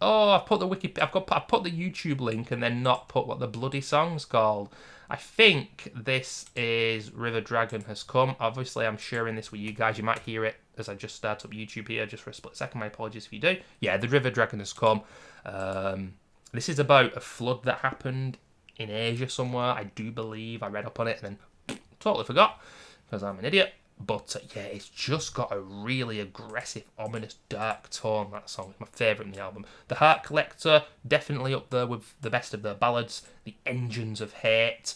Oh, I've put the YouTube link and then not put what the bloody song's called. I think this is River Dragon Has Come. Obviously, I'm sharing this with you guys. You might hear it as I just start up YouTube here just for a split second. My apologies if you do. Yeah, the River Dragon Has Come. This is about a flood that happened in Asia somewhere. I do believe I read up on it and then totally forgot because I'm an idiot. But yeah, it's just got a really aggressive, ominous, dark tone, that song. It's my favourite in the album. The Heart Collector, definitely up there with the best of their ballads. The Engines of Hate.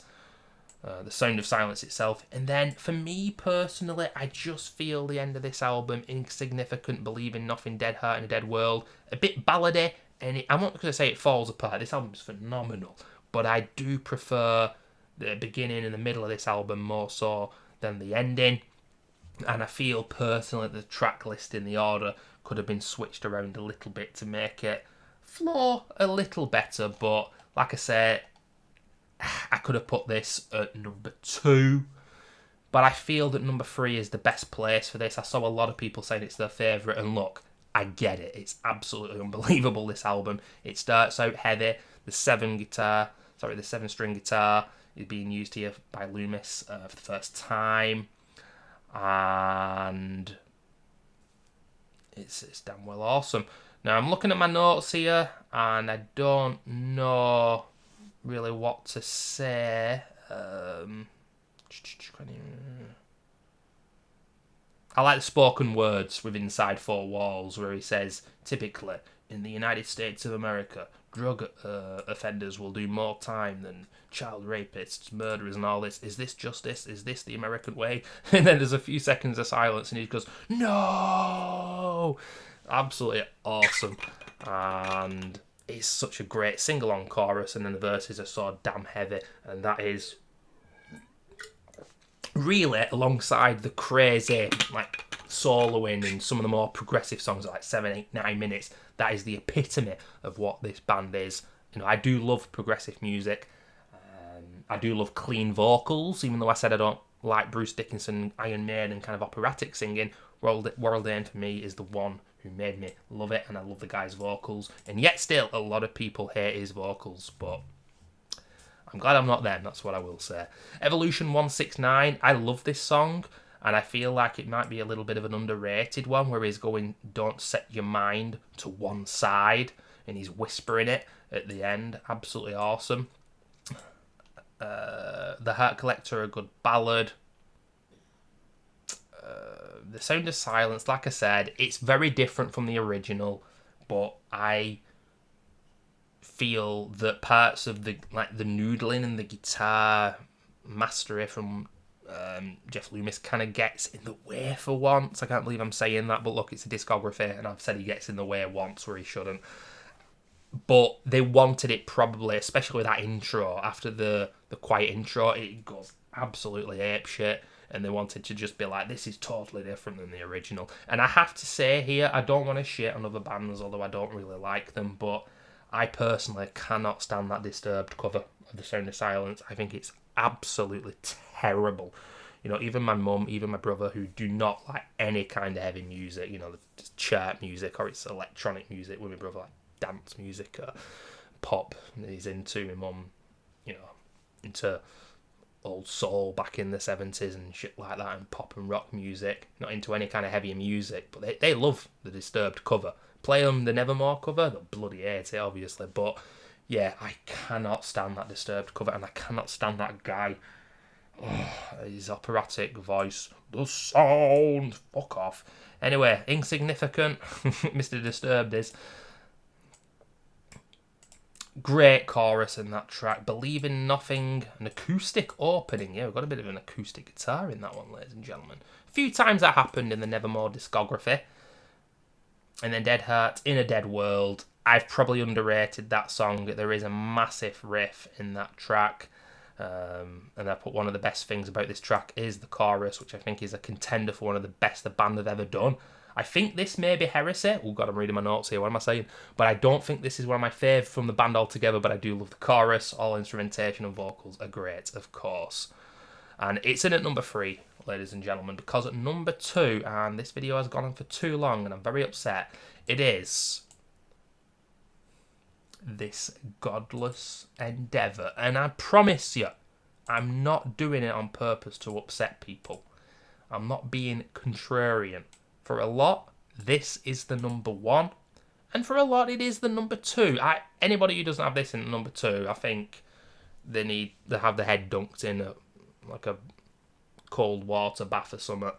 The Sound of Silence itself. And then, for me personally, I just feel the end of this album, Insignificant, Believe in Nothing, Dead Heart in a Dead World, a bit ballady. And I'm not going to say it falls apart. This album's phenomenal. But I do prefer the beginning and the middle of this album more so than the ending. And I feel personally the track list in the order could have been switched around a little bit to make it flow a little better. But like I said, I could have put this at number 2. But I feel that number 3 is the best place for this. I saw a lot of people saying it's their favourite. And look, I get it. It's absolutely unbelievable, this album. It starts out heavy. The 7-string guitar is being used here by Loomis for the first time. And it's damn well awesome. Now, I'm looking at my notes here, and I don't know really what to say. I like the spoken words with Inside Four Walls, where he says, typically, in the United States of America, drug offenders will do more time than child rapists, murderers, and all this. Is this justice? Is this the American way? And then there's a few seconds of silence, and he goes, no! Absolutely awesome. And it's such a great sing-along chorus, and then the verses are so damn heavy, and that is really alongside the crazy, like, soloing and some of the more progressive songs, like 7, 8, 9 minutes. That is the epitome of what this band is. You know, I do love progressive music. I do love clean vocals, even though I said I don't like Bruce Dickinson, Iron Maiden, kind of operatic singing. World End for me is the one who made me love it, and I love the guy's vocals. And yet still, a lot of people hate his vocals, but I'm glad I'm not them, that's what I will say. Evolution 169, I love this song, and I feel like it might be a little bit of an underrated one, where he's going, don't set your mind to one side, and he's whispering it at the end. Absolutely awesome. The Heart Collector, a good ballad. The Sound of Silence, like I said, it's very different from the original, but I feel that parts of the noodling and the guitar mastery from Jeff Loomis kind of gets in the way for once. I can't believe I'm saying that, but look, it's a discography, and I've said he gets in the way once where he shouldn't. But they wanted it probably, especially with that intro, after the quiet intro, it goes absolutely apeshit, and they wanted to just be like, this is totally different than the original. And I have to say here, I don't want to shit on other bands, although I don't really like them, but I personally cannot stand that Disturbed cover of The Sound of Silence. I think it's absolutely terrible. You know, even my mum, even my brother, who do not like any kind of heavy music, you know, just chart music, or it's electronic music, with my brother like dance music or pop he's into. My mum, you know, into old soul back in the 70s and shit like that, and pop and rock music, not into any kind of heavy music, but they love the Disturbed cover. Play them the Nevermore cover, they'll bloody hate it, obviously, but yeah, I cannot stand that Disturbed cover, and I cannot stand that guy. Oh, his operatic voice, the sound, fuck off. Anyway, Insignificant, Mr. Disturbed is. Great chorus in that track. Believe in Nothing, an acoustic opening. Yeah, we've got a bit of an acoustic guitar in that one, ladies and gentlemen. A few times that happened in the Nevermore discography. And then Dead Heart, In a Dead World. I've probably underrated that song. There is a massive riff in that track. And I put one of the best things about this track is the chorus, which I think is a contender for one of the best the band have ever done. I think this may be heresy. Oh God, I'm reading my notes here. What am I saying? But I don't think this is one of my favourites from the band altogether, but I do love the chorus. All instrumentation and vocals are great, of course. And it's in at number 3, ladies and gentlemen, because at number 2, and this video has gone on for too long and I'm very upset, it is this Godless endeavour. And I promise you, I'm not doing it on purpose to upset people. I'm not being contrarian. For a lot, this is the number one. And for a lot, it is the number two. Anybody who doesn't have this in number two, I think they need to have the head dunked in like a cold water bath or something.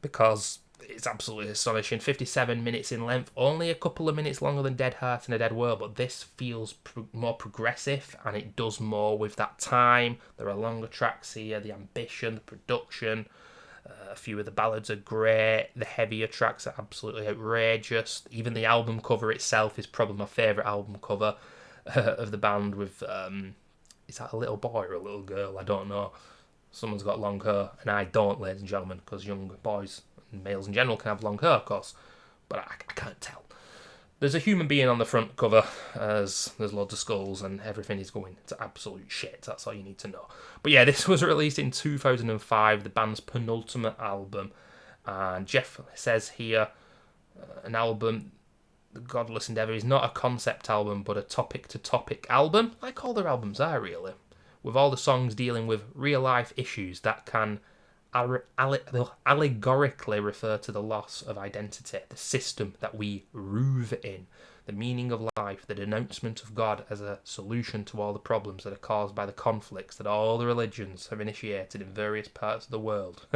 Because it's absolutely astonishing. 57 minutes in length, only a couple of minutes longer than Dead Heart in a Dead World, but this feels more progressive, and it does more with that time. There are longer tracks here, the ambition, the production. A few of the ballads are great. The heavier tracks are absolutely outrageous. Even the album cover itself is probably my favourite album cover of the band with, is that a little boy or a little girl? I don't know. Someone's got long hair, and I don't, ladies and gentlemen, because young boys and males in general can have long hair, of course, but I can't tell. There's a human being on the front cover, as there's loads of skulls, and everything is going to absolute shit. That's all you need to know. But yeah, this was released in 2005, the band's penultimate album, and Jeff says here, an album, The Godless Endeavour, is not a concept album, but a topic-to-topic album, like all their albums are, really, with all the songs dealing with real-life issues that can allegorically refer to the loss of identity, the system that we rove in, the meaning of life, the denouncement of God as a solution to all the problems that are caused by the conflicts that all the religions have initiated in various parts of the world.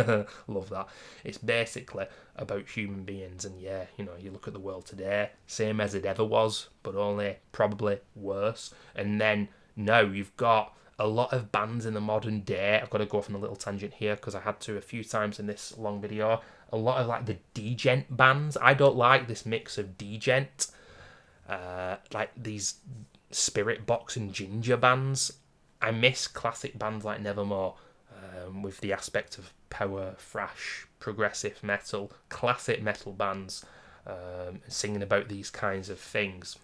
Love that. It's basically about human beings, and yeah, you look at the world today, same as it ever was, but only probably worse. And then now you've got a lot of bands in the modern day. I've got to go off on a little tangent here because I had to a few times in this long video. A lot of like the degent bands. I don't like this mix of degent, like these Spirit Box and Ginger bands. I miss classic bands like Nevermore, with the aspect of power, thrash, progressive metal, classic metal bands, singing about these kinds of things,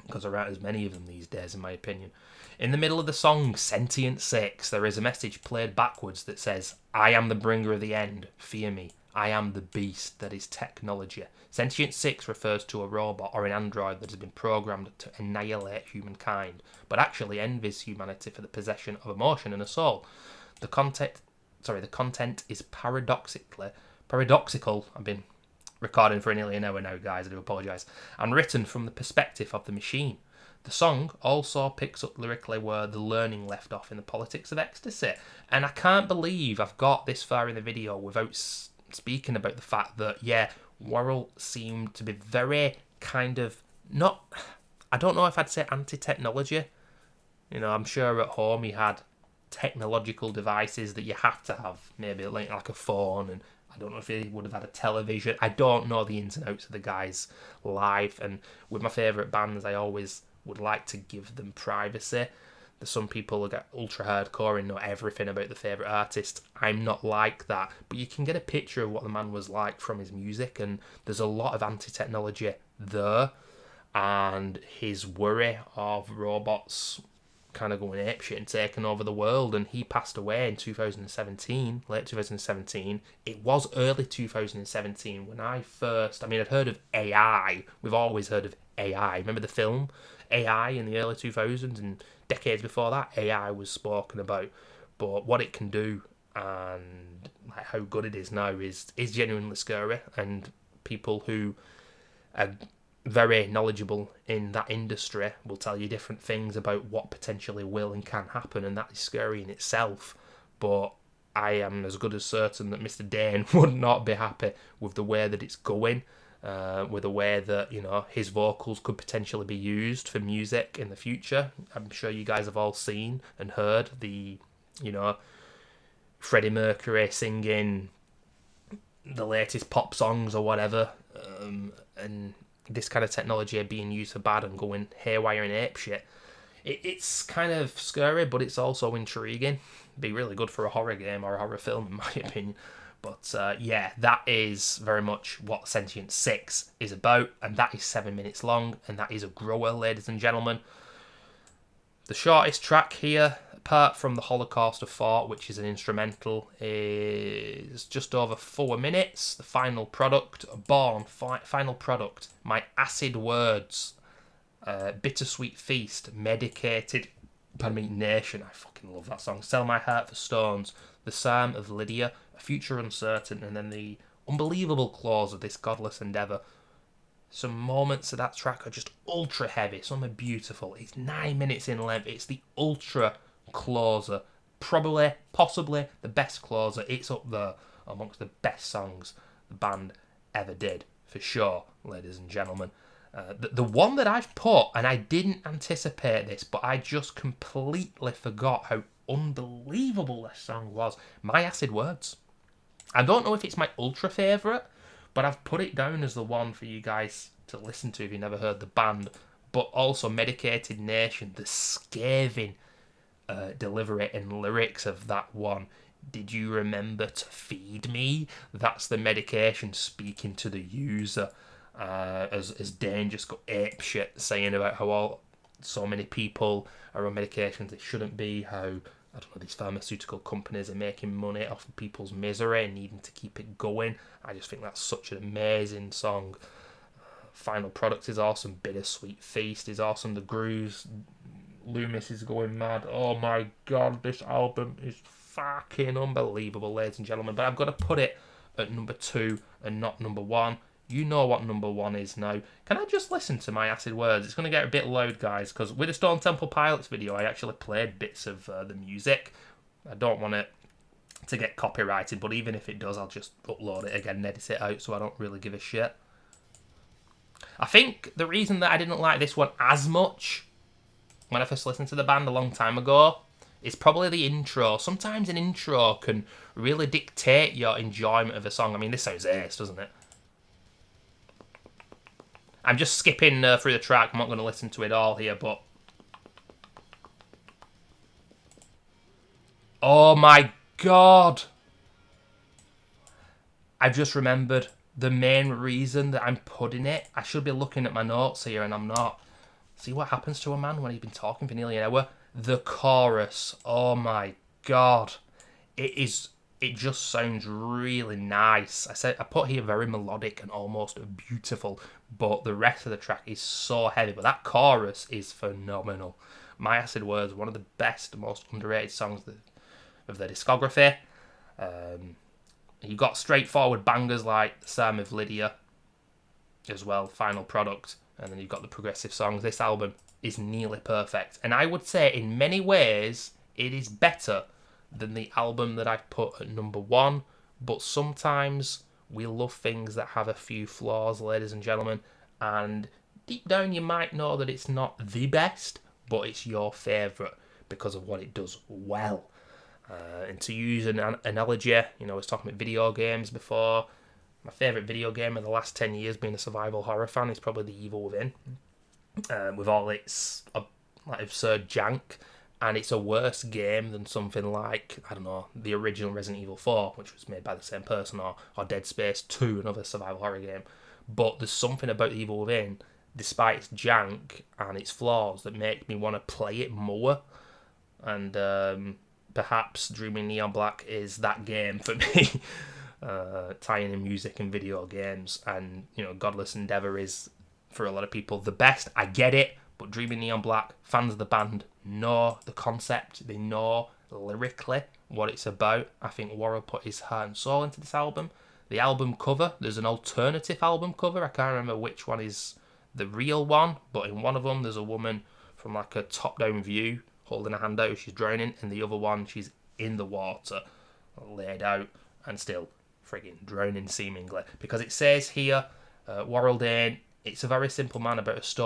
because there aren't as many of them these days, in my opinion. In the middle of the song, Sentient 6, there is a message played backwards that says, "I am the bringer of the end, fear me. I am the beast that is technology." Sentient 6 refers to a robot or an android that has been programmed to annihilate humankind, but actually envies humanity for the possession of emotion and a soul. The content is paradoxical. I've been recording for nearly an hour now, guys, I do apologise, and written from the perspective of the machine. The song also picks up lyrically where the learning left off in the politics of Ecstasy. And I can't believe I've got this far in the video without speaking about the fact that, yeah, Worrell seemed to be very kind of not, I don't know if I'd say anti-technology. I'm sure at home he had technological devices that you have to have, maybe like a phone, and I don't know if he would have had a television. I don't know the ins and outs of the guy's life, and with my favourite bands, I always would like to give them privacy. There's some people who get ultra hardcore and know everything about the favourite artist. I'm not like that, but you can get a picture of what the man was like from his music, and there's a lot of anti-technology there, and his worry of robots kind of going apeshit and taking over the world, and he passed away in 2017, late 2017. It was early 2017 when I'd heard of AI. We've always heard of AI. Remember the film AI in the early 2000s, and decades before that, AI was spoken about. But what it can do and like how good it is now is genuinely scary, and people who are very knowledgeable in that industry will tell you different things about what potentially will and can happen, and that is scary in itself. But I am as good as certain that Mr. Dane would not be happy with the way that it's going, with the way that his vocals could potentially be used for music in the future. I'm sure you guys have all seen and heard the Freddie Mercury singing the latest pop songs or whatever, and this kind of technology being used for bad and going haywire and apeshit. It's kind of scary, but it's also intriguing. Be really good for a horror game or a horror film, in my opinion. But yeah, that is very much what Sentient 6 is about, and that is 7 minutes long, and that is a grower, ladies and gentlemen. The shortest track here, apart from the Holocaust of Thought, which is an instrumental, is just over 4 minutes. The final product, final product, my acid words. Bittersweet Feast, Medicated, pardon me, Nation, I fucking love that song. Sell My Heart for Stones, The Psalm of Lydia, A Future Uncertain, and then the unbelievable clause of this Godless endeavour. Some moments of that track are just ultra heavy, some are beautiful. It's 9 minutes in length, it's the ultra closer, probably, possibly the best closer. It's up there amongst the best songs the band ever did, for sure, ladies and gentlemen. The one that I've put, and I didn't anticipate this, but I just completely forgot how unbelievable this song was, My Acid Words. I don't know if it's my ultra favourite, but I've put it down as the one for you guys to listen to if you've never heard the band. But also Medicated Nation, the scathing delivery and lyrics of that one. Did you remember to feed me? That's the medication speaking to the user. As Dane just got apeshit saying about how so many people are on medications they shouldn't be, how, I don't know, these pharmaceutical companies are making money off of people's misery and needing to keep it going. I just think that's such an amazing song. Final Product is awesome. Bittersweet Feast is awesome. The grooves, Loomis is going mad. Oh my god, this album is fucking unbelievable, ladies and gentlemen. But I've got to put it at number 2 and not number 1. You know what number 1 is now. Can I just listen to My Acid Words? It's going to get a bit loud, guys, because with the Stone Temple Pilots video, I actually played bits of the music. I don't want it to get copyrighted, but even if it does, I'll just upload it again and edit it out, so I don't really give a shit. I think the reason that I didn't like this one as much when I first listened to the band a long time ago is probably the intro. Sometimes an intro can really dictate your enjoyment of a song. I mean, this sounds ace, doesn't it? I'm just skipping through the track. I'm not going to listen to it all here, but... Oh my god! I've just remembered the main reason that I'm putting it. I should be looking at my notes here, and I'm not. See what happens to a man when he's been talking for nearly an hour? The chorus. Oh my god. It just sounds really nice. I put here very melodic and almost beautiful, but the rest of the track is so heavy. But that chorus is phenomenal. My Acid Words, one of the best, most underrated songs of their discography. You've got straightforward bangers like The Psalm of Lydia as well, Final Product, and then you've got the progressive songs. This album is nearly perfect, and I would say in many ways it is better than the album that I've put at number 1, but sometimes we love things that have a few flaws, ladies and gentlemen, and deep down you might know that it's not the best, but it's your favourite because of what it does well. And to use an analogy, I was talking about video games before. My favourite video game of the last 10 years, being a survival horror fan, is probably The Evil Within. With all its absurd jank. And it's a worse game than something like, I don't know, the original Resident Evil 4, which was made by the same person, or Dead Space 2, another survival horror game. But there's something about The Evil Within, despite its jank and its flaws, that make me want to play it more. And perhaps Dreaming Neon Black is that game for me, tying in music and video games. And, Godless Endeavour is, for a lot of people, the best. I get it, but Dreaming Neon Black, fans of the band, know the concept. They know lyrically what it's about. I think Worrell put his heart and soul into this album. The album cover, there's an alternative album cover. I can't remember which one is the real one, but in one of them there's a woman from like a top-down view holding a hand out, she's drowning, and the other one, she's in the water, laid out, and still frigging drowning seemingly. Because it says here, Worrell Dane, it's a very simple man about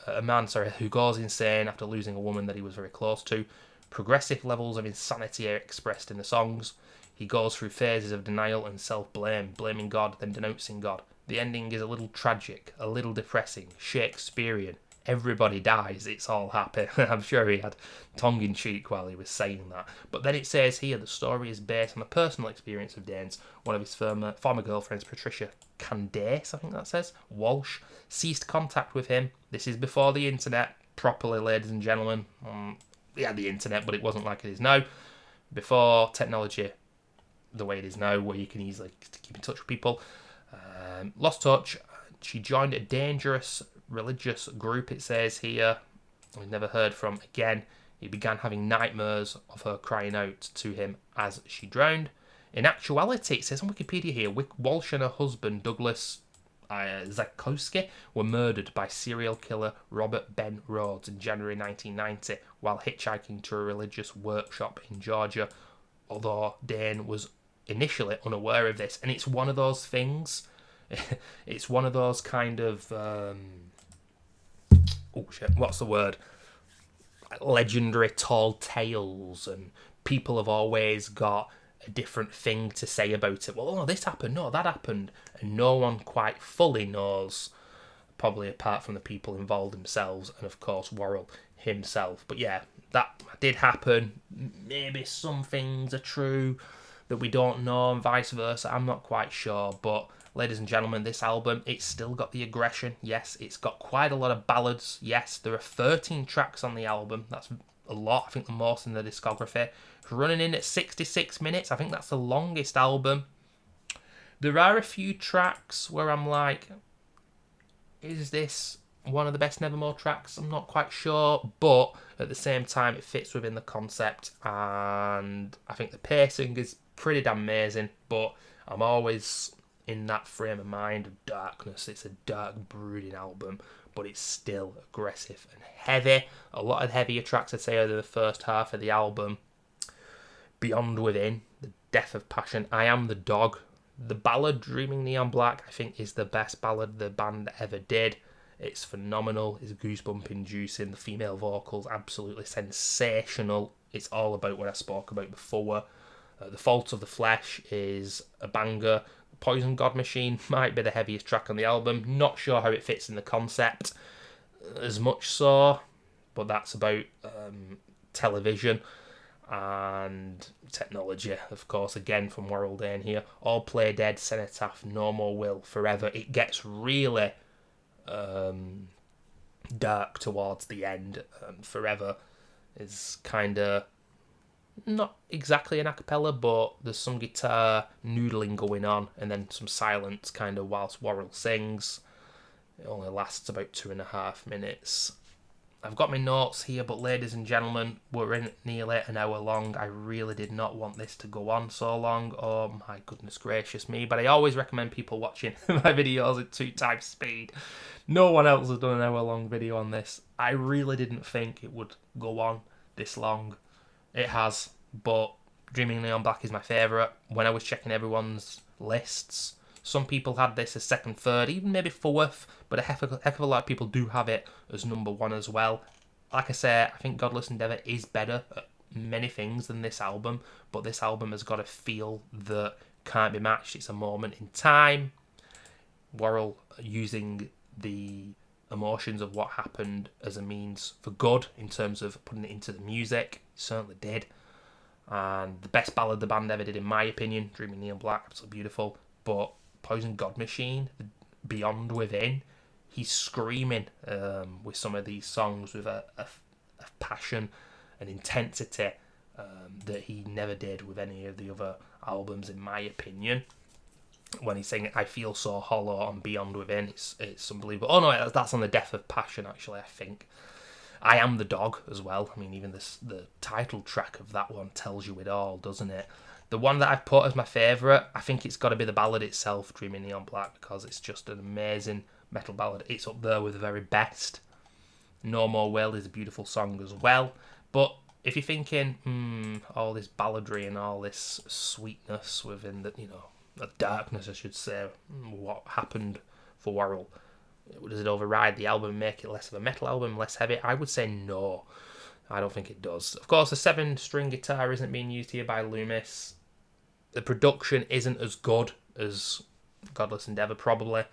a man who goes insane after losing a woman that he was very close to. Progressive levels of insanity are expressed in the songs. He goes through phases of denial and self-blame, blaming God, then denouncing God. The ending is a little tragic, a little depressing, Shakespearean. Everybody dies, it's all happy. I'm sure he had tongue-in-cheek while he was saying that. But then it says here, the story is based on a personal experience of Dane's. One of his former girlfriends, Patricia Candace, I think that says, Walsh, ceased contact with him. This is before the internet, properly, ladies and gentlemen. He had the internet, but it wasn't like it is now. Before technology, the way it is now, where you can easily keep in touch with people. Lost touch. She joined a dangerous religious group, it says here. We've never heard from again. He began having nightmares of her crying out to him as she drowned. In actuality, it says on Wikipedia here, Walsh and her husband, Douglas Zakowski, were murdered by serial killer Robert Ben Rhodes in January 1990 while hitchhiking to a religious workshop in Georgia, although Dane was initially unaware of this. And it's one of those things, it's one of those kind of, what's the word? Legendary tall tales, and people have always got a different thing to say about it. Well, oh, this happened, no, that happened, and no one quite fully knows, probably apart from the people involved themselves and of course Worrell himself. But yeah, that did happen. Maybe some things are true that we don't know and vice versa, I'm not quite sure. But ladies and gentlemen, this album, it's still got the aggression. Yes, it's got quite a lot of ballads. Yes, there are 13 tracks on the album. That's a lot. I think the most in the discography. Running in at 66 minutes. I think that's the longest album. There are a few tracks where I'm like, is this one of the best Nevermore tracks? I'm not quite sure, but at the same time, it fits within the concept, and I think the pacing is pretty damn amazing. But I'm always in that frame of mind of darkness. It's a dark, brooding album, but it's still aggressive and heavy. A lot of heavier tracks, I'd say, are the first half of the album. Beyond Within, The Death of Passion, I Am the Dog. The ballad Dreaming Neon Black, I think, is the best ballad the band ever did. It's phenomenal. It's goosebump inducing. The female vocals, absolutely sensational. It's all about what I spoke about before. The Fault of the Flesh is a banger. Poison God Machine might be the heaviest track on the album. Not sure how it fits in the concept as much so, but that's about television and technology, of course, again from Worrell Dane here. All Play Dead, Cenotaph, No More Will, Forever. It gets really dark towards the end, and Forever is kind of not exactly an a cappella, but there's some guitar noodling going on and then some silence kind of whilst Worrell sings. It only lasts about 2.5 minutes. I've got my notes here, but ladies and gentlemen, we're in nearly an hour long. I really did not want this to go on so long. Oh my goodness gracious me. But I always recommend people watching my videos at 2x speed. No one else has done an hour long video on this. I really didn't think it would go on this long. It has, but Dreaming Neon Black is my favourite. When I was checking everyone's lists, some people had this as second, third, even maybe fourth, but a heck of a lot of people do have it as number one as well. Like I say, I think Godless Endeavour is better at many things than this album, but this album has got a feel that can't be matched. It's a moment in time. Worrell using the emotions of what happened as a means for good in terms of putting it into the music. He certainly did. And the best ballad the band ever did, in my opinion, Dreaming Neon Black, absolutely beautiful. But Poison God Machine, Beyond Within, he's screaming with some of these songs with a passion and intensity that he never did with any of the other albums, in my opinion. When he's saying I feel so hollow on Beyond Within, it's unbelievable. Oh no, that's on The Death of Passion, actually, I think. I Am the Dog as well. I mean, even the title track of that one tells you it all, doesn't it? The one that I've put as my favourite, I think it's got to be the ballad itself, Dreaming Neon Black, because it's just an amazing metal ballad. It's up there with the very best. No More Will is a beautiful song as well. But if you're thinking, all this balladry and all this sweetness within the darkness, I should say, what happened for Worrell, does it override the album and make it less of a metal album, less heavy? I would say no. I don't think it does. Of course, the 7-string guitar isn't being used here by Loomis. The production isn't as good as Godless Endeavour, probably,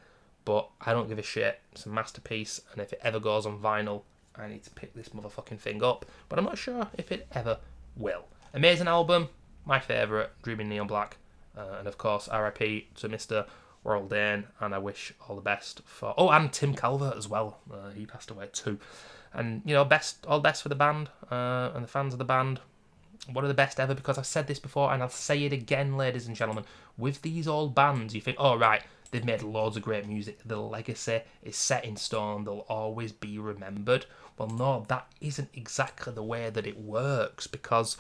but I don't give a shit. It's a masterpiece, and if it ever goes on vinyl, I need to pick this motherfucking thing up, but I'm not sure if it ever will. Amazing album, my favourite, Dreaming Neon Black, and of course, RIP to Mr. Worrell Dane, and I wish all the best for... Oh, and Tim Calvert as well. He passed away too. And, all the best for the band and the fans of the band. one of the best ever, because I've said this before and I'll say it again, ladies and gentlemen. With these old bands, you think, oh right, they've made loads of great music, the legacy is set in stone, they'll always be remembered. Well, no, that isn't exactly the way that it works, because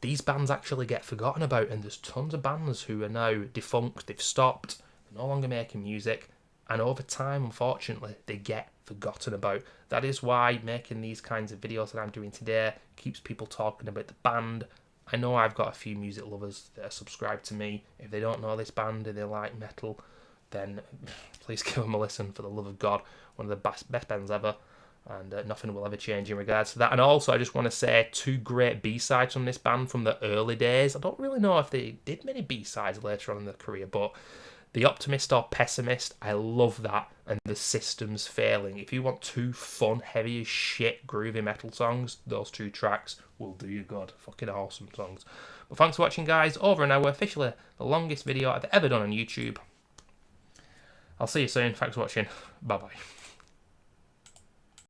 these bands actually get forgotten about, and there's tons of bands who are now defunct, they've stopped, they're no longer making music, and over time, unfortunately, they get forgotten about. That is why making these kinds of videos that I'm doing today keeps people talking about the band. I know I've got a few music lovers that are subscribed to me. If they don't know this band and they like metal, then please give them a listen, for the love of God. One of the best bands ever, and nothing will ever change in regards to that. And also, I just want to say 2 great B-sides from this band from the early days. I don't really know if they did many B-sides later on in their career, but The Optimist or Pessimist, I love that, and The System's Failing. If you want 2 fun, heavy as shit, groovy metal songs, those 2 tracks will do you good. Fucking awesome songs. But thanks for watching, guys. Over an hour, officially the longest video I've ever done on YouTube. I'll see you soon. Thanks for watching. Bye-bye.